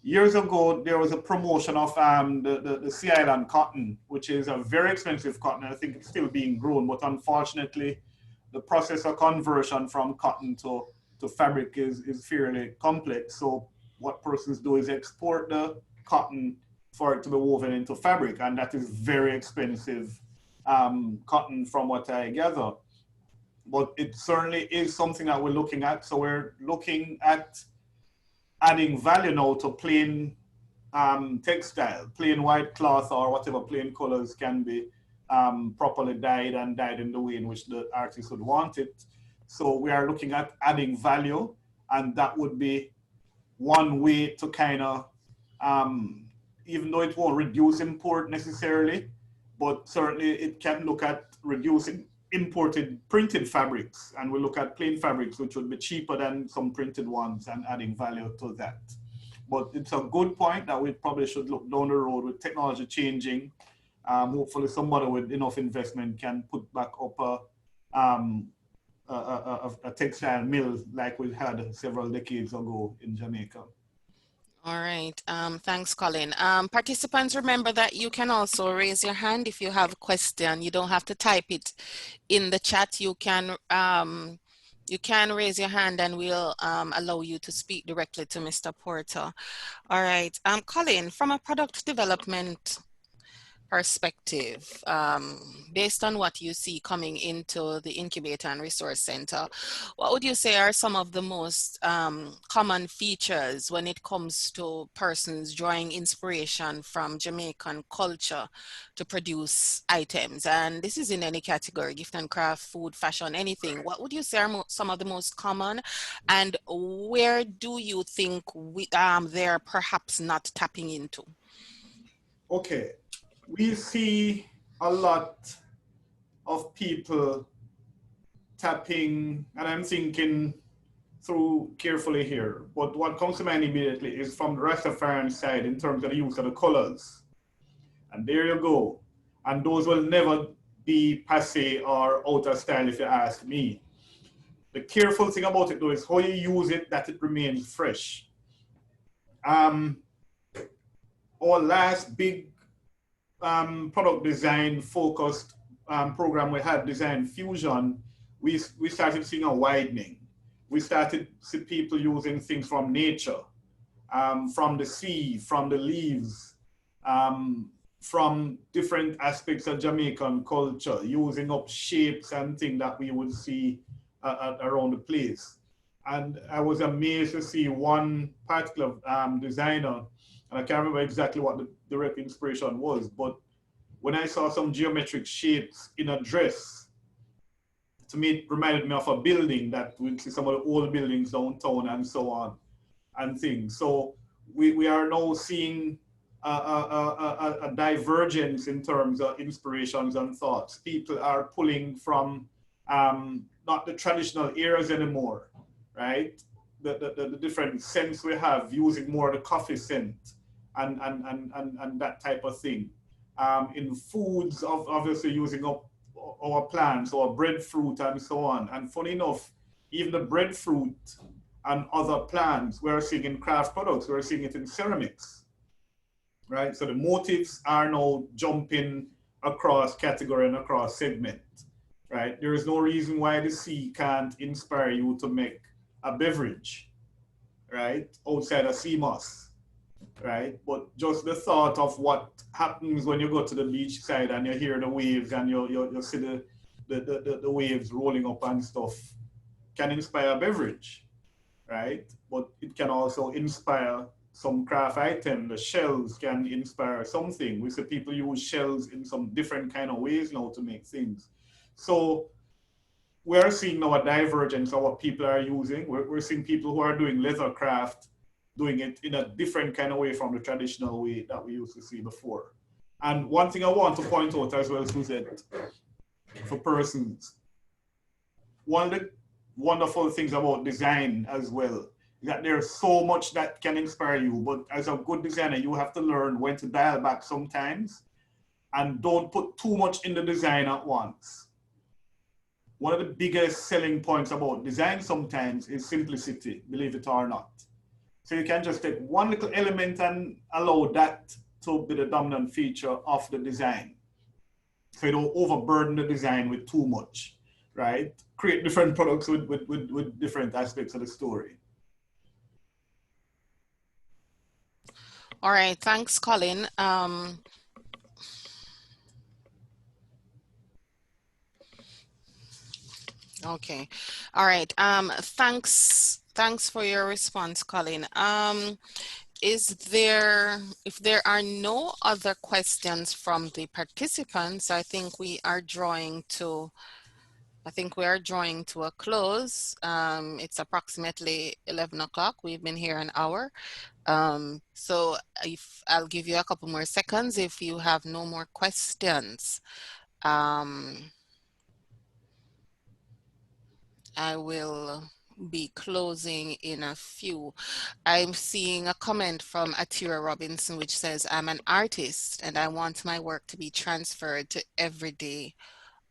[SPEAKER 2] Years ago, there was a promotion of the Sea Island cotton, which is a very expensive cotton. I think it's still being grown, but unfortunately, the process of conversion from cotton to fabric is fairly complex. So what persons do is export the cotton for it to be woven into fabric, and that is very expensive cotton from what I gather. But it certainly is something that we're looking at. So we're looking at adding value now to plain textile, plain white cloth or whatever plain colors can be properly dyed and dyed in the way in which the artist would want it. So we are looking at adding value, and that would be one way to kind of, even though it won't reduce import necessarily, but certainly it can look at reducing imported printed fabrics, and we look at plain fabrics, which would be cheaper than some printed ones, and adding value to that. But it's a good point that we probably should look down the road with technology changing. Hopefully somebody with enough investment can put back up a textile mill like we had several decades ago in Jamaica.
[SPEAKER 1] All right. Thanks, Colin. Participants, remember that you can also raise your hand if you have a question. You don't have to type it in the chat. You can raise your hand and we'll allow you to speak directly to Mr. Porter. All right. Colin, from a product development perspective, based on what you see coming into the Incubator and Resource Center, what would you say are some of the most common features when it comes to persons drawing inspiration from Jamaican culture to produce items? And this is in any category, gift and craft, food, fashion, anything. What would you say are some of the most common, and where do you think they're perhaps not tapping into?
[SPEAKER 2] Okay, we see a lot of people tapping, and I'm thinking through carefully here, but what comes to mind immediately is from the Rastafarian side in terms of the use of the colors. And there you go. And those will never be passé or out of style if you ask me. The careful thing about it though is how you use it, that it remains fresh. Our last big product design focused program we had, Design Fusion, we started seeing a widening. We started see people using things from nature, from the sea, from the leaves, from different aspects of Jamaican culture, using up shapes and things that we would see around the place. And I was amazed to see one particular designer, and I can't remember exactly what the direct inspiration was, but when I saw some geometric shapes in a dress, to me it reminded me of a building that we see some of the old buildings downtown and so on and things. So we are now seeing a divergence in terms of inspirations and thoughts. People are pulling from not the traditional eras anymore, right? The different scents we have, using more of the coffee scent and that type of thing. In foods, obviously using up our plants, our breadfruit and so on. And funny enough, even the breadfruit and other plants we're seeing in craft products, we're seeing it in ceramics, right? So the motifs are now jumping across category and across segment, right? There is no reason why the sea can't inspire you to make a beverage, right? Outside of sea moss, right? But just the thought of what happens when you go to the beach side and you hear the waves and you see the waves rolling up and stuff can inspire a beverage, right? But it can also inspire some craft item. The shells can inspire something. We see people use shells in some different kind of ways now to make things. So we're seeing now a divergence of what people are using. We're seeing people who are doing leather craft doing it in a different kind of way from the traditional way that we used to see before. And one thing I want to point out as well, Suzette, for persons, one of the wonderful things about design as well is that there's so much that can inspire you, but as a good designer, you have to learn when to dial back sometimes and don't put too much in the design at once. One of the biggest selling points about design sometimes is simplicity, believe it or not. So you can just take one little element and allow that to be the dominant feature of the design. So you don't overburden the design with too much, right? Create different products with different aspects of the story.
[SPEAKER 1] All right, thanks, Colin. Okay, all right. Thanks for your response, Colin. If there are no other questions from the participants, I think we are drawing to a close. It's approximately 11 o'clock. We've been here an hour. So if I'll give you a couple more seconds if you have no more questions. I will be closing in a few. I'm seeing a comment from Atira Robinson, which says, I'm an artist and I want my work to be transferred to everyday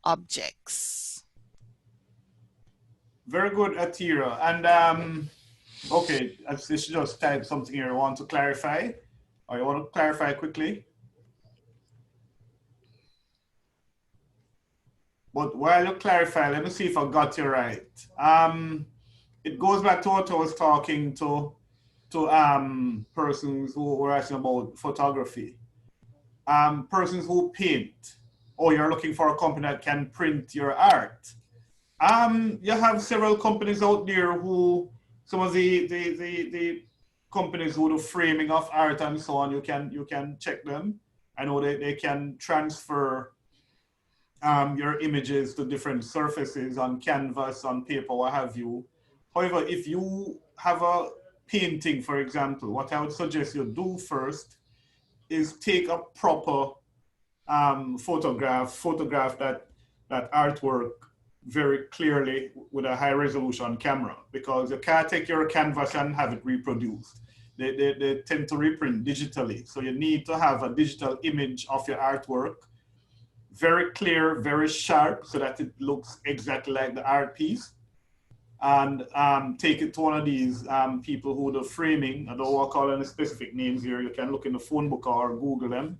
[SPEAKER 1] objects.
[SPEAKER 2] Very good, Atira. And okay, I should just type something here I want to clarify, or you want to clarify quickly? But while you clarify, let me see if I got you right. It goes back to what I was talking to persons who were asking about photography. persons who paint, or you're looking for a company that can print your art. You have several companies out there who, some of the companies who do framing of art and so on, you can check them. I know they can transfer your images to different surfaces on canvas, on paper, what have you. However, if you have a painting, for example, what I would suggest you do first is take a proper photograph that artwork very clearly with a high resolution camera, because you can't take your canvas and have it reproduced. They tend to reprint digitally. So you need to have a digital image of your artwork, very clear, very sharp, so that it looks exactly like the art piece. And take it to one of these people who do framing. I don't want to call any specific names here. You can look in the phone book or Google them.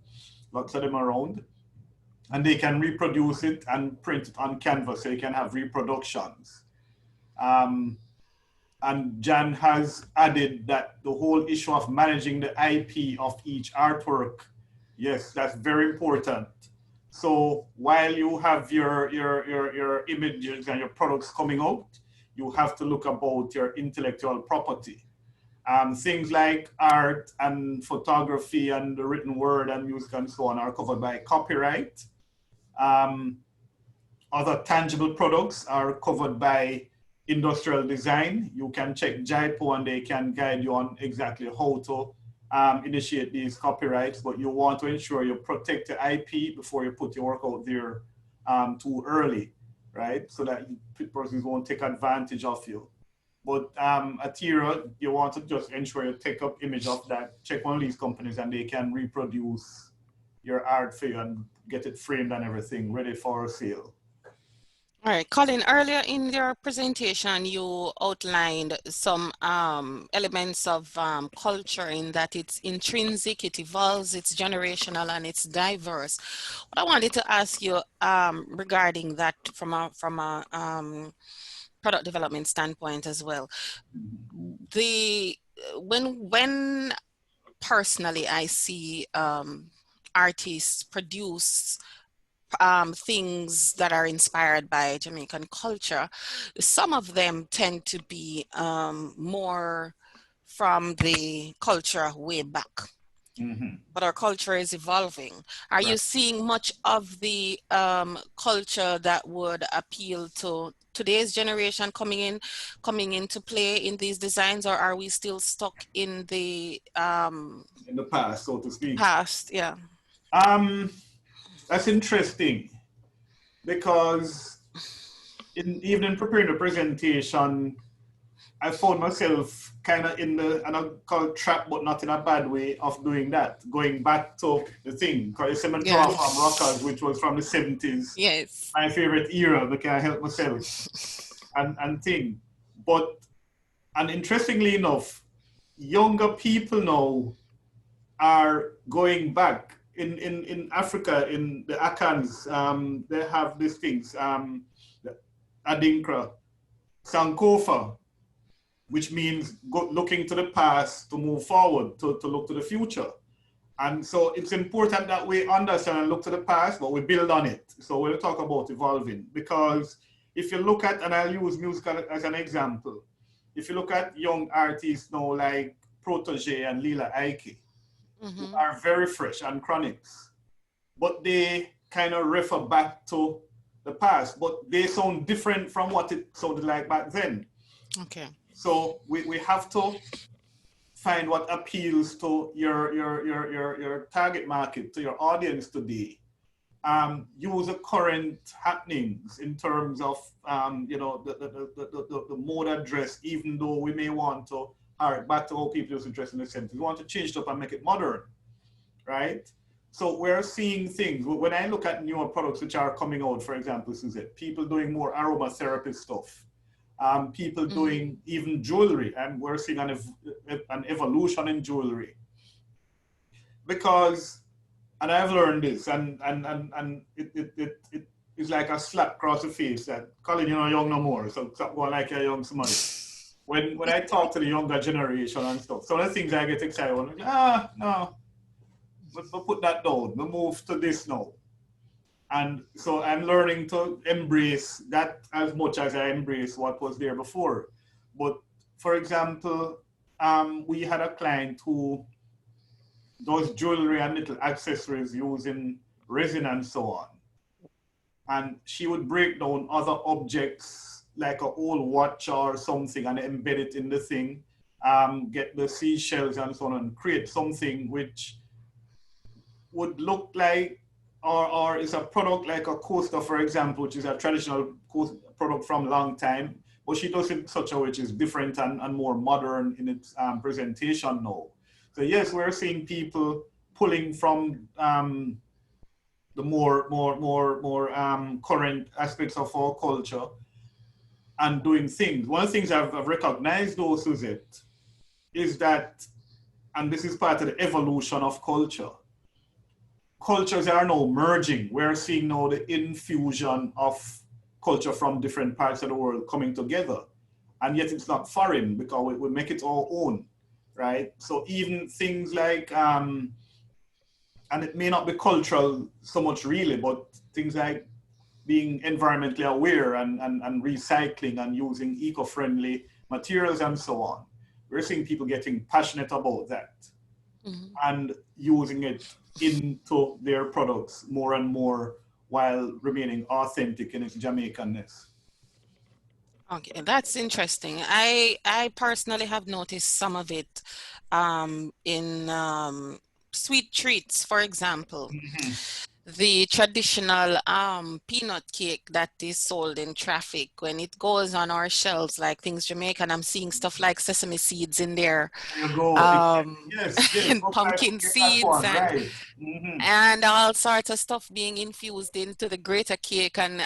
[SPEAKER 2] Lots of them around. And they can reproduce it and print it on canvas, so you can have reproductions. And Jan has added that the whole issue of managing the IP of each artwork, yes, that's very important. So while you have your images and your products coming out, you have to look about your intellectual property. Things like art and photography and the written word and music and so on are covered by copyright. Other tangible products are covered by industrial design. You can check JIPO and they can guide you on exactly how to initiate these copyrights, but you want to ensure you protect the IP before you put your work out there too early, right? So that persons won't take advantage of you. But at Tira, you want to just ensure you take up image of that, check one of these companies and they can reproduce your art for you and get it framed and everything ready for sale.
[SPEAKER 1] All right, Colin, earlier in your presentation, you outlined some elements of culture in that it's intrinsic, it evolves, it's generational, and it's diverse. What I wanted to ask you regarding that from a product development standpoint as well. When personally I see artists produce things that are inspired by Jamaican culture, some of them tend to be more from the culture way back. But our culture is evolving. Are you seeing much of the culture that would appeal to today's generation coming into play in these designs, or are we still stuck in the
[SPEAKER 2] past, so to speak?
[SPEAKER 1] Past, yeah.
[SPEAKER 2] That's interesting, because even in preparing the presentation, I found myself kind of in the, and I call it trap, but not in a bad way, of doing that, going back to the thing, because from Rockers, which was from the 70s.
[SPEAKER 1] Yes.
[SPEAKER 2] My favorite era, because I help myself and thing. But, and interestingly enough, younger people now are going back. In Africa, in the Akans, they have these things, Adinkra, Sankofa, which means looking to the past to move forward, to look to the future. And so it's important that we understand and look to the past, but we build on it. So we'll talk about evolving, because if you look at, and I'll use music as an example, if you look at young artists now like Protege and Lila Ike, who are very fresh and chronics, but they kind of refer back to the past, but they sound different from what it sounded like back then.
[SPEAKER 1] Okay. So
[SPEAKER 2] we have to find what appeals to your target market, to your audience today. Use the current happenings in terms of the mode address, even though we may want to back to how people used to dress in the 70s. We want to change it up and make it modern, right? So we're seeing things. When I look at newer products which are coming out, for example, Suzette, people doing more aromatherapy stuff, people doing even jewelry, and we're seeing an evolution in jewelry. Because, and I've learned this, and it is like a slap across the face that, Colin, you're not young no more, so stop going like you're young somebody. When I talk to the younger generation and stuff, some of the things I get excited about, no. we'll put that down. We'll move to this now. And so I'm learning to embrace that as much as I embrace what was there before. But for example, we had a client who does jewelry and little accessories using resin and so on. And she would break down other objects like an old watch or something and embed it in the thing, get the seashells and so on and create something which would look like or is a product like a coaster, for example, which is a traditional product from a long time, but she does it in such a way which is different and more modern in its presentation now. So yes, we're seeing people pulling from the more current aspects of our culture and doing things. One of the things I've recognized though, Suzette, is that, and this is part of the evolution of culture, cultures are now merging. We're seeing now the infusion of culture from different parts of the world coming together. And yet it's not foreign because we make it our own, right? So even things like, and it may not be cultural so much really, but things like being environmentally aware and recycling and using eco-friendly materials and so on. We're seeing people getting passionate about that and using it into their products more and more while remaining authentic in its Jamaicanness.
[SPEAKER 1] Okay, that's interesting. I personally have noticed some of it in sweet treats, for example. The traditional peanut cake that is sold in traffic, when it goes on our shelves, like things Jamaican, I'm seeing stuff like sesame seeds in there.
[SPEAKER 2] There you go. Yes.
[SPEAKER 1] And pumpkin seeds
[SPEAKER 2] right.
[SPEAKER 1] and all sorts of stuff being infused into the greater cake and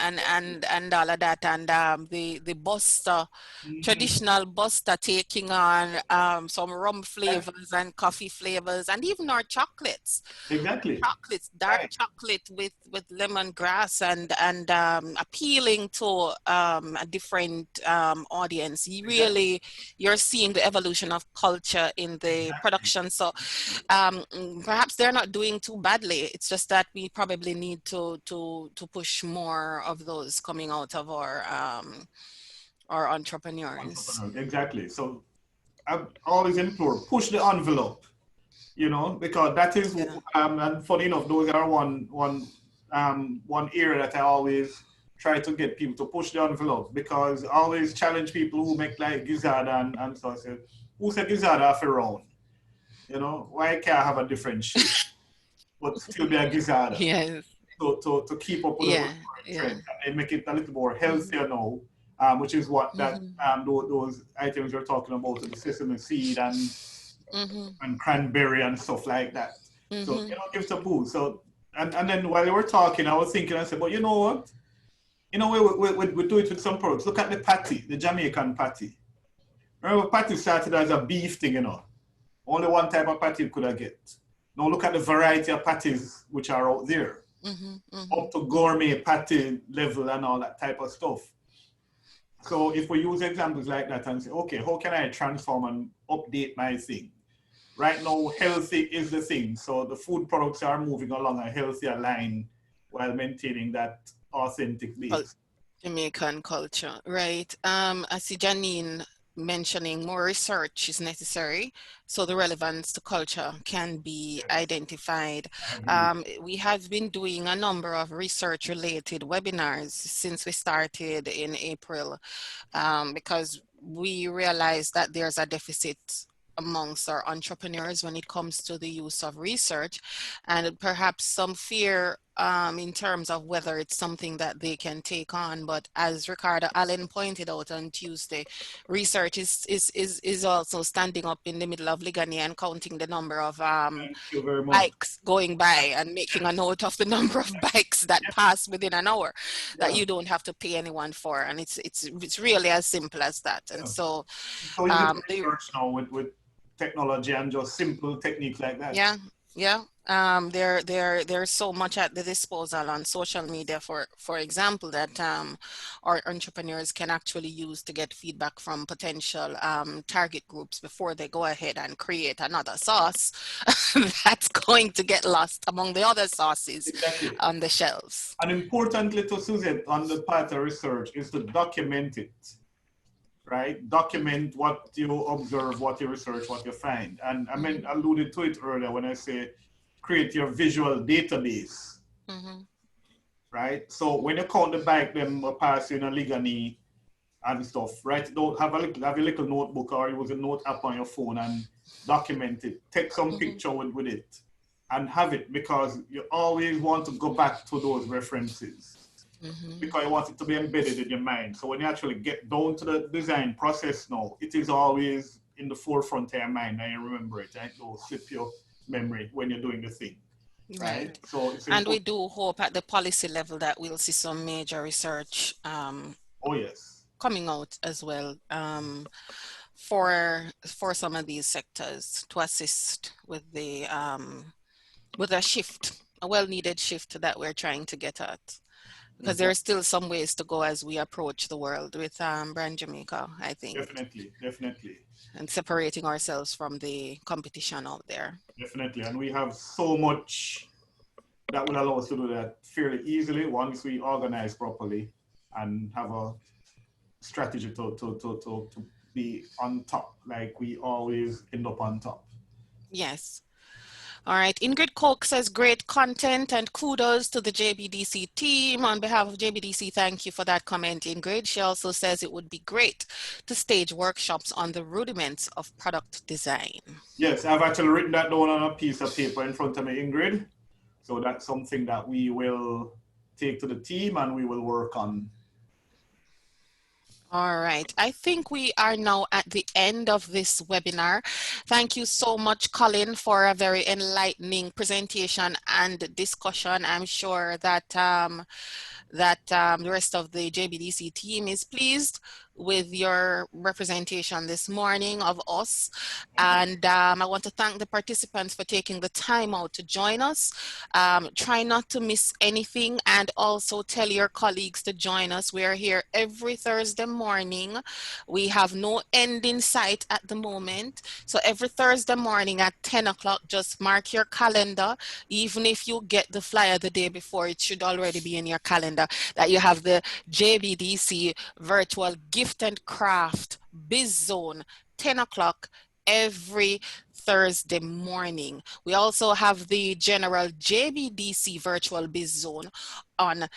[SPEAKER 1] all of that, and the buster, traditional buster taking on some rum flavors and coffee flavors, and even our chocolates.
[SPEAKER 2] Exactly.
[SPEAKER 1] Chocolates, dark chocolate with lemongrass and appealing to a different audience. You're seeing the evolution of culture in the production. So perhaps they're not doing too badly. It's just that we probably need to push more of those coming out of our entrepreneurs.
[SPEAKER 2] Exactly. So I've always implore, push the envelope, you know, because that is, and funny enough, those are one area that I always try to get people to push the envelope, because I always challenge people who make like gizzard and so I say, who said gizzard half around? You know, why can't I have a different shape, but still be a gizzard?
[SPEAKER 1] Yes.
[SPEAKER 2] So to keep up with the trend and make it a little more healthier now, which is what that those items we're talking about, the sesame seed and cranberry and stuff like that. So you know, gives a boost. So and then while we were talking, I was thinking, I said, but you know what? You know, we do it with some products. Look at the patty, the Jamaican patty. Remember, patty started as a beef thing, you know. Only one type of patty you could have get. Now look at the variety of patties which are out there. Up to gourmet patty level and all that type of stuff. So if we use examples like that and say, okay, how can I transform and update my thing? Right now, healthy is the thing. So the food products are moving along a healthier line while maintaining that authentic base.
[SPEAKER 1] Jamaican culture, right? I see Janine mentioning more research is necessary so the relevance to culture can be identified. We have been doing a number of research related webinars since we started in April, because we realized that there's a deficit amongst our entrepreneurs when it comes to the use of research, and perhaps some fear in terms of whether it's something that they can take on. But as Ricardo Allen pointed out on Tuesday, research is also standing up in the middle of Ligani and counting the number of bikes going by and making a note of the number of bikes that pass within an hour that you don't have to pay anyone for, and it's really as simple as that. And so
[SPEAKER 2] research now with technology and just simple techniques like that.
[SPEAKER 1] Yeah, there's so much at the disposal on social media, for example, that our entrepreneurs can actually use to get feedback from potential target groups before they go ahead and create another sauce that's going to get lost among the other sauces
[SPEAKER 2] Exactly.
[SPEAKER 1] on the shelves.
[SPEAKER 2] And importantly to Suzette on the part of research is to document it, right? Document what you observe, what you research, what you find. And I mean, alluded to it earlier when I say create your visual database,
[SPEAKER 1] Mm-hmm.
[SPEAKER 2] right? So when you count the bike, them pass you in a Ligani and stuff, right? Don't have a little notebook or use a note app on your phone and document it. Take some picture with it and have it, because you always want to go back to those references because you want it to be embedded in your mind. So when you actually get down to the design process now, it is always in the forefront of your mind and you remember it. Right? Don't slip your memory when you're doing the thing, right?
[SPEAKER 1] Right.
[SPEAKER 2] So it's
[SPEAKER 1] And we
[SPEAKER 2] important.
[SPEAKER 1] do hope at the policy level that we'll see some major research
[SPEAKER 2] Oh, yes.
[SPEAKER 1] coming out as well, for some of these sectors to assist with a shift, a well-needed shift that we're trying to get at. Because there are
[SPEAKER 2] Exactly.
[SPEAKER 1] still some ways to go as we approach the world with Brand Jamaica, I think,
[SPEAKER 2] Definitely, definitely,
[SPEAKER 1] and separating ourselves from the competition out there.
[SPEAKER 2] definitely. And we have so much that will allow us to do that fairly easily once we organize properly and have a strategy to be on top, like we always end up on top.
[SPEAKER 1] Yes. All right. Ingrid Koch says great content and kudos to the JBDC team. On behalf of JBDC, thank you for that comment, Ingrid. She also says it would be great to stage workshops on the rudiments of product design.
[SPEAKER 2] Yes, I've actually written that down on a piece of paper in front of me, Ingrid. So that's something that we will take to the team and we will work on.
[SPEAKER 1] All right. I think we are now at the end of this webinar. Thank you so much, Colin, for a very enlightening presentation and discussion. I'm sure that the rest of the JBDC team is pleased with your representation this morning of us. And I want to thank the participants for taking the time out to join us. Try not to miss anything, and also tell your colleagues to join us. We are here every Thursday morning. We have no end in sight at the moment. So every Thursday morning at 10 o'clock, just mark your calendar. Even if you get the flyer the day before, it should already be in your calendar that you have the JBDC virtual gift and craft biz zone, 10 o'clock every Thursday morning. We also have the general JBDC virtual biz zone on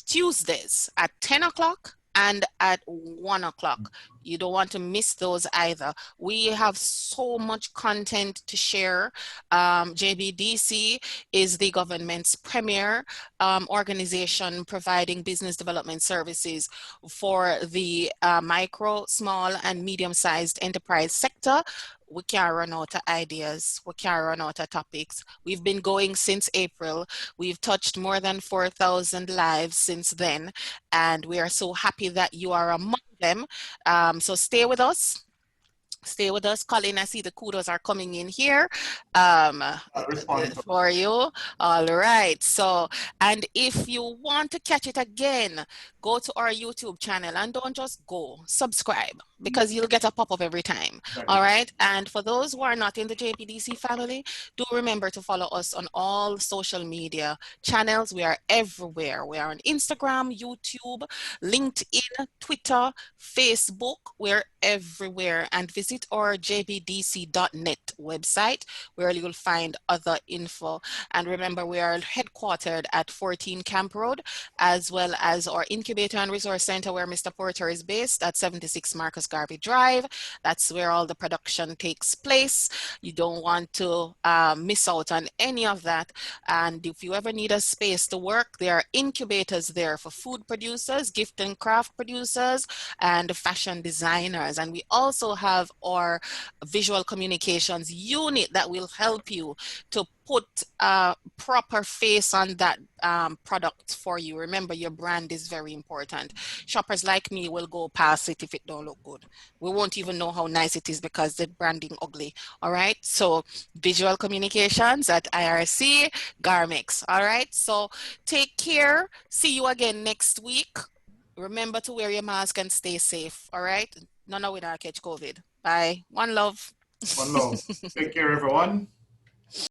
[SPEAKER 1] Tuesdays at 10 o'clock and at 1 o'clock. You don't want to miss those either. We have so much content to share. JBDC is the government's premier organization providing business development services for the micro, small, and medium-sized enterprise sector. We can't run out of ideas. We can't run out of topics. We've been going since April. We've touched more than 4,000 lives since then, and we are so happy that you are among them. So stay with us. Stay with us, Colin. I see the kudos are coming in here
[SPEAKER 2] Responding to
[SPEAKER 1] for you. All right. So, and if you want to catch it again, go to our YouTube channel and don't just go, subscribe, because you'll get a pop-up every time. All right. And for those who are not in the JPDC family, do remember to follow us on all social media channels. We are everywhere. We are on Instagram, YouTube, LinkedIn, Twitter, Facebook. We're everywhere. And visit our jbdc.net website where you'll find other info. And remember, we are headquartered at 14 Camp Road, as well as our Incubator and Resource Center where Mr. Porter is based at 76 Marcus Garvey Drive. That's where all the production takes place. You don't want to miss out on any of that. And if you ever need a space to work, there are incubators there for food producers, gift and craft producers, and fashion designers. And we also have or visual communications unit that will help you to put a proper face on that product for you. Remember, your brand is very important. Shoppers like me will go past it if it don't look good. We won't even know how nice it is because the branding ugly. All right. So visual communications at IRC Garmix. All right. So take care. See you again next week. Remember to wear your mask and stay safe. All right. None of we not catch COVID. Bye. One love.
[SPEAKER 2] One love. Take care, everyone.